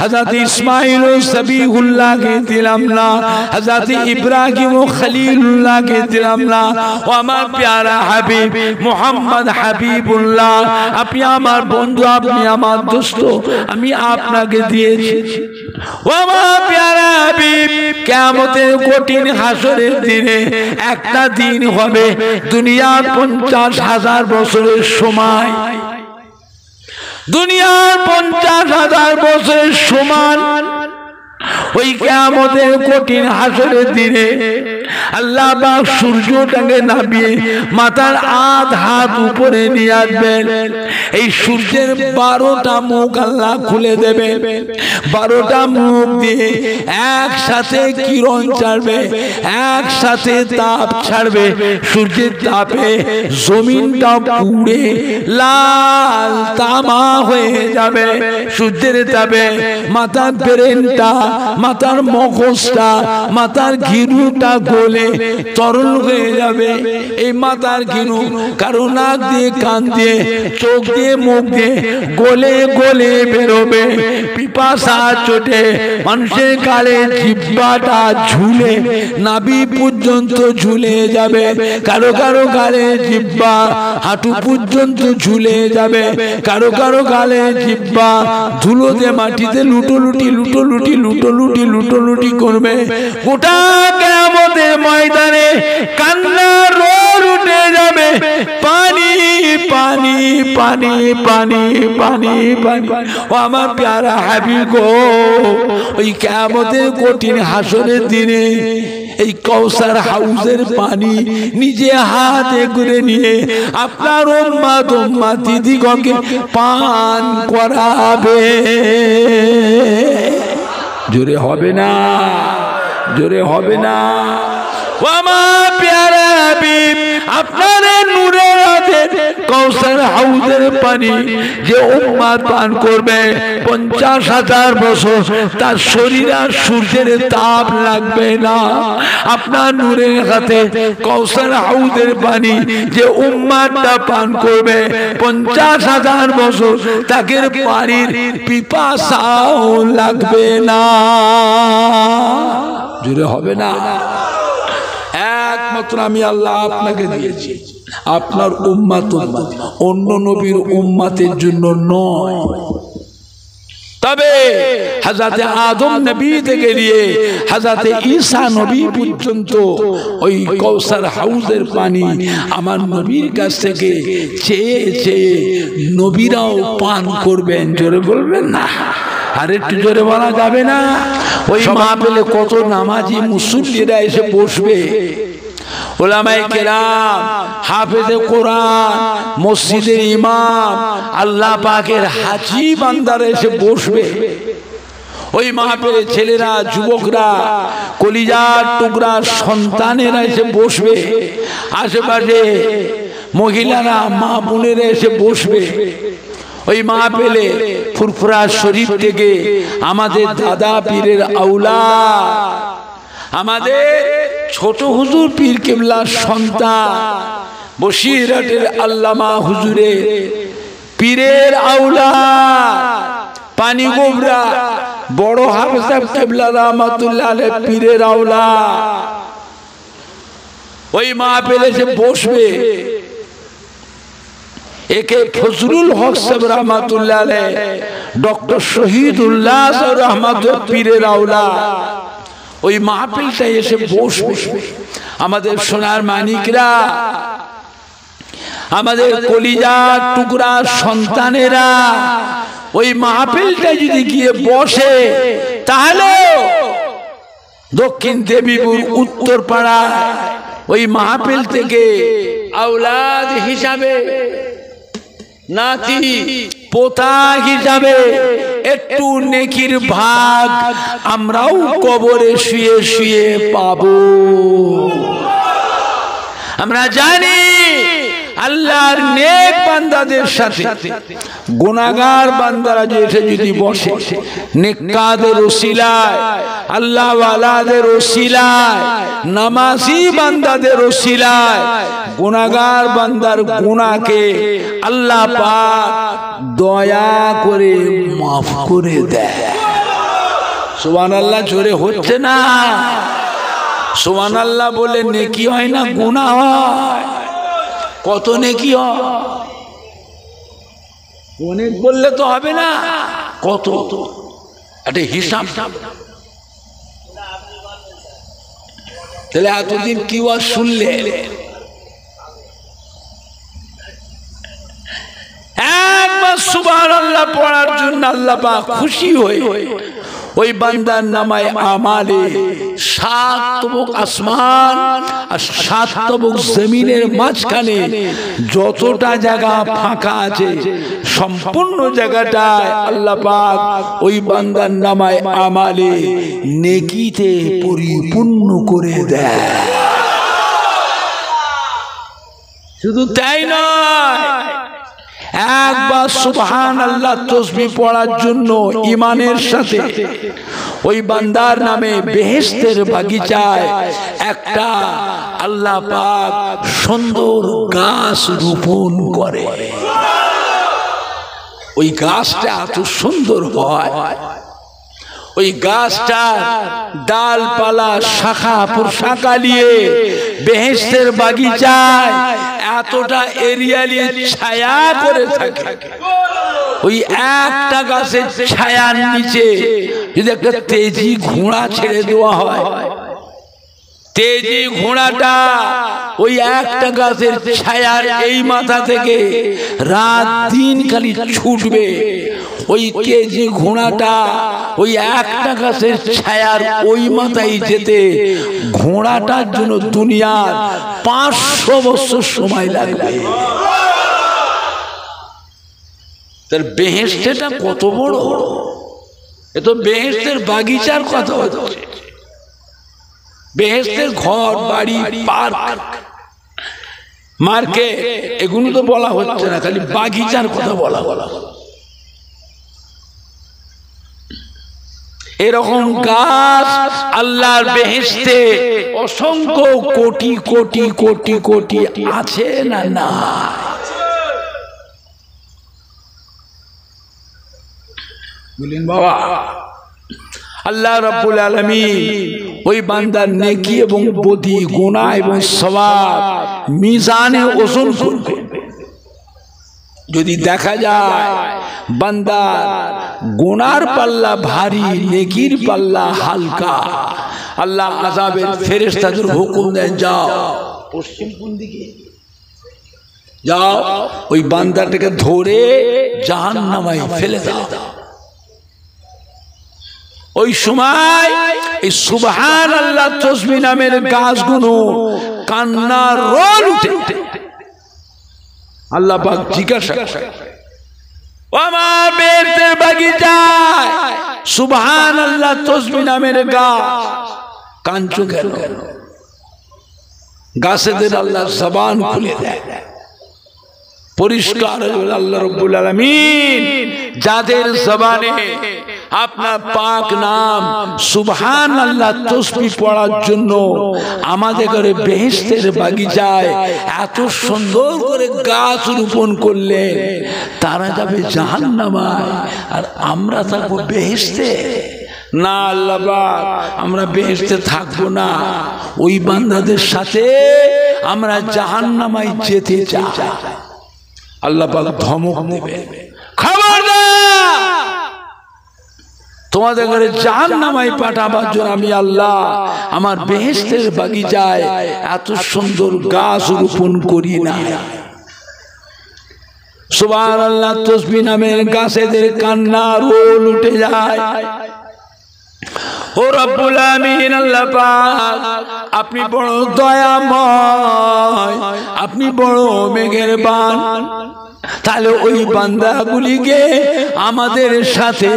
हज़रत इस्माइल सबीहुल्लाह के दिलमना, हज़रत इब्राहिम खलीलुल्लाह के दिलमना। ও আমার প্যারা হাবিব মুহাম্মদ হাবিবুল্লাহ, আপনি আমার বন্ধু, আপনি আমার দোস্ত, আমি আপনাকে দিয়েছি। ও আমার প্যারা হাবিব, কিয়ামতের কঠিন হাসরের দিনে একটা দিন হবে দুনিয়ার 50,000 বছরের সময়, দুনিয়ার 50,000 বছরের সমান। ওই কিয়ামতের কঠিন হাসরের দিনে আল্লাহ পাক সূর্যটাকে নামিয়ে মাথার আধ হাত উপরে নিয়ে আসবেন। এই সূর্যের 12টা মুখ আল্লাহ খুলে দেবে, 12টা মুখ দিয়ে একসাথে কিরণ ছাড়বে, একসাথে তাপ ছাড়বে। সূর্যের তাপে জমিনটা পুড়ে লাল তামা হয়ে যাবে, সূর্যের তাপে মাথার ব্রেনটা, মাথার মগজটা, মাথার ঘিনুটা গলে তরল হয়ে যাবে। এই মাথার ঘিনু কারো নাক দিয়ে, কান দিয়ে, চোখ দিয়ে, মুখ দিয়ে গলে গলে বেরোবে। পিপাসা চোটে মানুষের গালে জিহ্বাটা ঝুলে নাভি পর্যন্ত ঝুলে যাবে, কারো কারো গালে জিহ্বা হাঁটু পর্যন্ত ঝুলে যাবে, কারো কারো গালে জিহ্বা ধুলোতে মাটিতে লুটোলুটি লুটোলুটি লুটোলুটি লুটোলুটি করবে। গোটা কিয়ামতের ময়দানে কান্নার রোল উঠে যাবে, পানি পানি পানি পানি পানি পানি। ও আমার প্যারা হাবিব গো, ওই কিয়ামতের কঠিন হাসরের দিনে এই কৌসার হাউজের পানি নিজে হাতে করে নিয়ে আপনার উম্মত উম্মতি দিগকে পান করাবে। জোরে হবে না, জোরে হবে না। ও আমার প্যারা হাবিব, আপনার নূরের হাতে কৌসার হাউজের পানি যে উম্মত পান করবে 50,000 বছর তার শরীর আর সূর্যের তাপ লাগবে না। আপনার নূরের হাতে কৌসার হাউজের পানি যে উম্মতটা পান করবে 50,000 বছর তাকে পানির পিপাসাও লাগবে না। জোরে হবে না। একমাত্র আমি আল্লাহ আপনাকে দিয়েছি, আপনার উম্মত অন্য নবীর উম্মতের জন্য নয়। তবে হযরত আদম নবী থেকে নিয়ে হযরত ঈসা নবী পর্যন্ত ওই কৌসার হাউজের পানি আমার নবীর কাছ থেকে চেয়ে চেয়ে নবীরাও পান করবেন। জোরে বলবেন না, আর একটু জোরে বলা যাবে না? ওই মাহফিলে কত নামাজি মুসল্লিরা এসে বসবে, উলামায়ে কেরাম, হাফেজে কোরআন, মসজিদের ইমাম, আল্লাহ পাকের হাজী বান্দারা এসে বসবে। ওই মাহফিলে ছেলেরা, যুবকরা, কলিজার টুকরা সন্তানেরা এসে বসবে, আশেপাশে মহিলারা, মা বোনেরা এসে বসবে। ওই মাহফিলে ফুরফুরা শরীফ থেকে আমাদের দাদা পীরের আওলাদ, আমাদের ছোট হুজুর পীর কেবলার সন্তান, বসিরহাটের আল্লামা হুজুরের পীরের আওলাদ, পানিগোবরা বড় হাফেজ সাহেব কেবলা রাহমাতুল্লাহ আলাইহি পীরের আওলাদ ওই মাহফিলে এসে বসবে। একে ফজলুল হক সাহেব রাহমাতুল্লাহ আলাইহি, ডক্টর শহীদুল্লাহ সাহেব রাহমাতুল্লাহ পীরের আওলাদ ওই মাহফিলটায় এসে বসবে। আমাদের সোনার মানিকরা, আমাদের কলিজার টুকরা সন্তানেরা ওই মাহফিলটায় যদি গিয়ে বসে, তাহলে দক্ষিণ দেবীপুর উত্তরপাড়া ওই মাহফিল থেকে আওলাদ হিসাবে, নাতি পোতা হিসাবে একটু নেকির ভাগ আমরাও কবরে শুয়ে শুয়ে পাবো। আমরা জানি আল্লাহর নেক বান্দাদের সাথে গুনাহগার বান্দারা যদি বসে, নেককারদের ওসিলায়, আল্লাহ ওয়ালাদের ওসিলায়, নামাজি বান্দাদের ওসিলায় গুনাহগার বান্দার গুনাহকে আল্লাহ পাক দয়া করে মাফ করে দেয়। সুবহানাল্লাহ, জোরে হচ্ছে না? সুবহানাল্লাহ বলে নেকি হয় না গুনাহ হয়? কত নেকি হয়? অনেক বললে তো হবে না, কত একটা হিসাব। তাহলে এতদিন কি ওয়াজ শুনলে? একবার সুবহানাল্লাহ পড়ার জন্য আল্লাহ পাক খুশি হয়ে ওই বান্দার নামায় আমালে 7 তবক আসমান আর 7 তবক জমিনের মাঝখানে যতটা জায়গা ফাঁকা আছে সম্পূর্ণ জায়গাটায় আল্লাহ পাক ওই বান্দার নামায় আমালে নেকিতে পরিপূর্ণ করে দেয়। শুধু তাই নয়, একবার সুবহানাল্লাহ তাসবিহ পড়ার জন্য ঈমানের সাথে ওই বান্দার নামে বেহেশতের বাগিচায় একটা আল্লাহ পাক সুন্দর গাছ রোপণ করে। ওই গাছটা এত সুন্দর হয়, ওই গাছটার ডালপালা শাখা প্রশাখা নিয়ে বেহেশতের বাগিচায় এতটা এরিয়া নিয়ে ছায়া করে থাকে। ওই একটা গাছের ছায়ার নিচে যদি একটা তেজি ঘোড়া ছেড়ে দেওয়া হয়, তেজি ঘোড়াটা ওই একটা গাছের ছায়ার এই মাথা থেকে রাত দিন খালি ছুটবে। ওই তেজি ঘোড়াটা ওই একটা গাছের ছায়ার ওই মাথায় যেতে ঘোড়াটার জন্য দুনিয়ার 500 বছর সময় লাগবে। তার বেহেশতেটা কত বড়! এ তো বেহেশতের বাগিচার কথা হচ্ছে। বেহেশতের ঘর বাড়ি পার্ক মার্কেট এগুলো তো বলা হচ্ছে না, খালি বাগিচার কথা বলা। এরকম গাছ আল্লাহর বেহেশতে অসংখ্য কোটি কোটি কোটি কোটি আছে না? না, বলেন বাবা। আল্লাহ রাব্বুল আলামিন ওই বান্দার নেকি এবং বদি, গুনাহ এবং সওয়াব মিজানে ওজন করবে। যদি দেখা যায় বান্দার গুনার পাল্লা ভারী, নেকির পাল্লা হালকা, আল্লাহ আযাবের ফেরেশতাদের হুকুম দেন, যাও পশ্চিম কোন দিকে যাও, ওই বান্দাটাকে ধরে জাহান্নামে ফেলে দাও। ওই সময় এই সুবহানাল্লাহ তাসবিহ নামের গাছগুলো কান্নার রোল উঠে। আল্লাহ পাক জিজ্ঞাসা, আমার বেহেশতের বাগিচায় সুবহানাল্লাহ তসবিহ নামের গাছ। কাঞ্চু কেন? গাছেদের আল্লাহ জবান খুলে দেয়, পরিষ্কার আল্লাহ রাব্বুল আলামিন যাদের জবানে আপনার পাক নাম সুবহানাল্লাহ তাসবিহ পড়ার জন্য আমাদের ঘরে বেহেশতের বাগিচায় এত সুন্দর করে গাছ রোপণ করলেন, তারা যাবে জাহান্নামায় আর আমরা থাকবো বেহেশতে। না আল্লাহ পাক, আমরা বেহেশতে থাকবো না, ওই বান্দাদের সাথে আমরা জাহান্নামায় যেতে চাই। আল্লাহ পাক ধমক দেবে, খবরদার, তোমাদের ঘরে জাহান্নামায় পাঠাবার জন্য আমি আল্লাহ আমার বেহেশতের বাগিচায় এত সুন্দর গাছ রোপণ করি না। সুবহানাল্লাহ তাসবিহ নামের গাছেদের কান্না রোল উঠে যায়। ও রব্বুল আমিন আল্লাহ পাক, আপনি বড় দয়াময়, আপনি বড় মেহেরবান, তাহলে ওই বান্দাগুলিকে আমাদের সাথে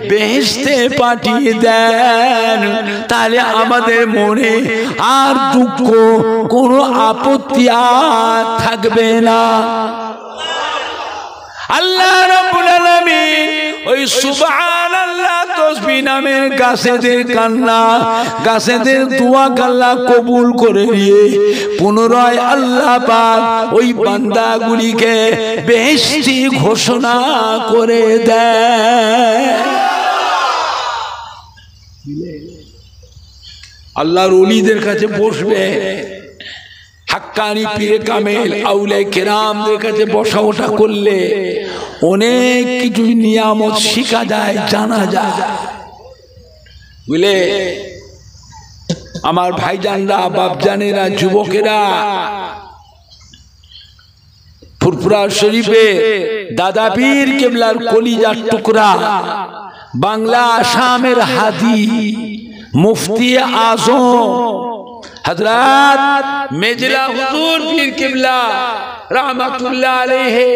বেহেশতে পাঠিয়ে দেন, তাহলে আমাদের মনে আর দুঃখ কোনো আপত্তি আর থাকবে না। আল্লাহ রাব্বুল আলামিন ওই সুবহানাল্লাহ তাসবিহ নামের গাছেদের কান্না, গাছেদের দোয়া আল্লাহ কবুল করে নিয়ে পুনরায় আল্লাহ পাক ওই বান্দাগুলিকে বেহেশতি ঘোষণা করে দেয়। আল্লাহর ওলিদের কাছে বসবে, হাক্কানি পীরে কামেল আউলিয়া কেরামদের কাছে বসা ওঠা করলে অনেক কিছু নিয়ামত শিখা যায়, জানা যায়, বুঝলে আমার ভাইজানরা, বাপজানেরা, যুবকেরা। ফুরফুরা শরীফে দাদা পীর কেবলার কলিজার টুকরা, বাংলা আসামের হাদি মুফতি আজম হযরত মেজলা হুজুর পীর কেবলা রাহমাতুল্লাহ আলাইহি,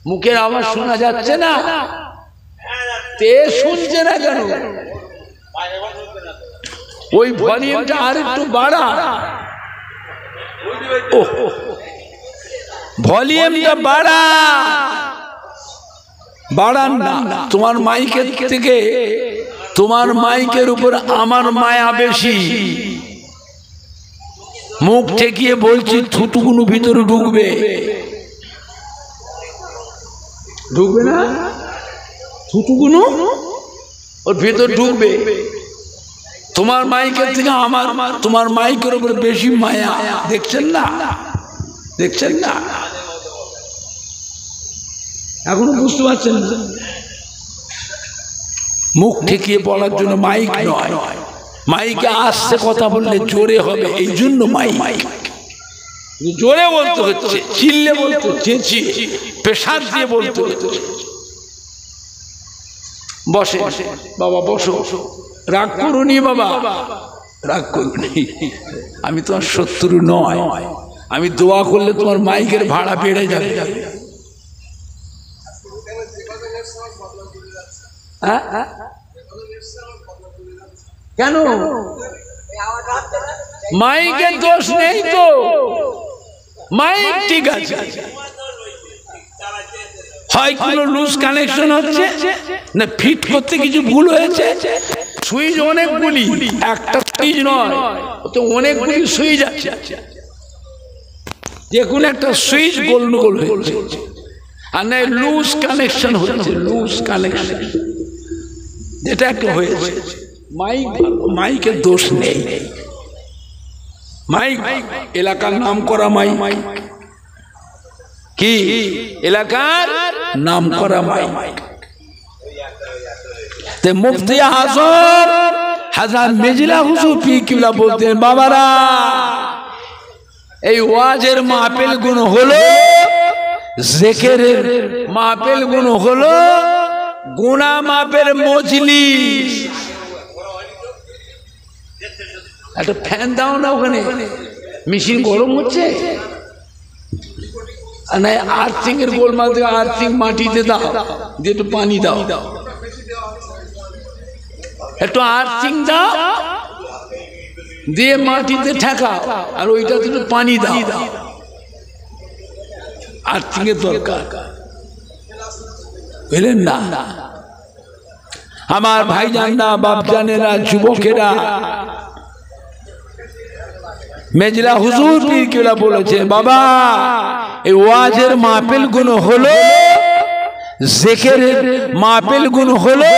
মুখের আওয়াজ শোনা যাচ্ছে না? তে শুনছে না কেন? ওই ভলিউমটা আর একটু বাড়া, ভলিউমটা বাড়া, বাড়ান না। তোমার মাইকের থেকে তোমার মাইকের উপর আমার মায়া বেশি। মুখ ঠেকিয়ে বলছি, থুতুগুলো ভিতরে ঢুকবে, ঢুকবে না? থুতুগুলো ওর ভিতর ঢুকবে। তোমার মাইকের থেকে আমার, তোমার মাইকের উপর বেশি মায়া। দেখছেন না? দেখছেন না? এখনো বুঝতে পারছেন না? মুখ ঠেকিয়ে বলার জন্য মাইক নয়, মাইকে আসছে কথা বললে জোরে হবে, এই জন্য মাইক জোরে বলতে হচ্ছে, চিল্লে বলতে, চেঁচিয়ে প্রেসার দিয়ে বলতে হচ্ছে। বসে বাবা, বসো, রাগ করুনি বাবা, রাগ করুনি। আমি তোমার শত্রু নয়, আমি দোয়া করলে তোমার মাইকের ভাড়া বেড়ে যাবে। কেন? মাইকের দোষ নেই তো, মাইক ঠিক আছে। হয় কোনো লুজ কানেকশন হচ্ছে না, ফিট করতে কিছু ভুল হয়েছে। সুইচ অনেকগুলি, একটা সুইচ নয়, তো অনেকগুলি সুইচ আছে, যে কোনো একটা সুইচ গোলমোল হয়েছে, আর না লুজ কানেকশন হচ্ছে, লুজ কানেকশন যেটা একটা হয়েছে। মাইক, মাইকের দোষ নেই। মাইক এলাকার নাম করা মাইক, কি এলাকার নাম করা মাইক। তে মুফতি আজম হযরত মেজলা হুজুর পীর কিবলা বলতেন, বাবারা এই ওয়াজের মাহফিল গুণ হলো, জিকিরের মাহফিল গুণ হলো, গুনাহ মাপের মজলিস। একটা ফ্যান দাও না, ওখানে মেশিন গরম হচ্ছে। না আর্থিং এর গোলমাল থেকে আর্থিং মাটিতে দাও, দিয়ে একটু পানি দাও, একটু আর্থিং দাও, দিয়ে মাটিতে ঠেকাও, আর ওইটাতে একটু পানি দাও। আর্থিং এর দরকার, বুঝলেন না? আমার ভাইজানরা, বাপজানেরা, যুবকেরা, মেজলা হুজুর পীর কেবলা বলেছে, বাবা এই ওয়াজের মাহফিল গুণ হলো, জিকিরের মাহফিল গুণ হলো,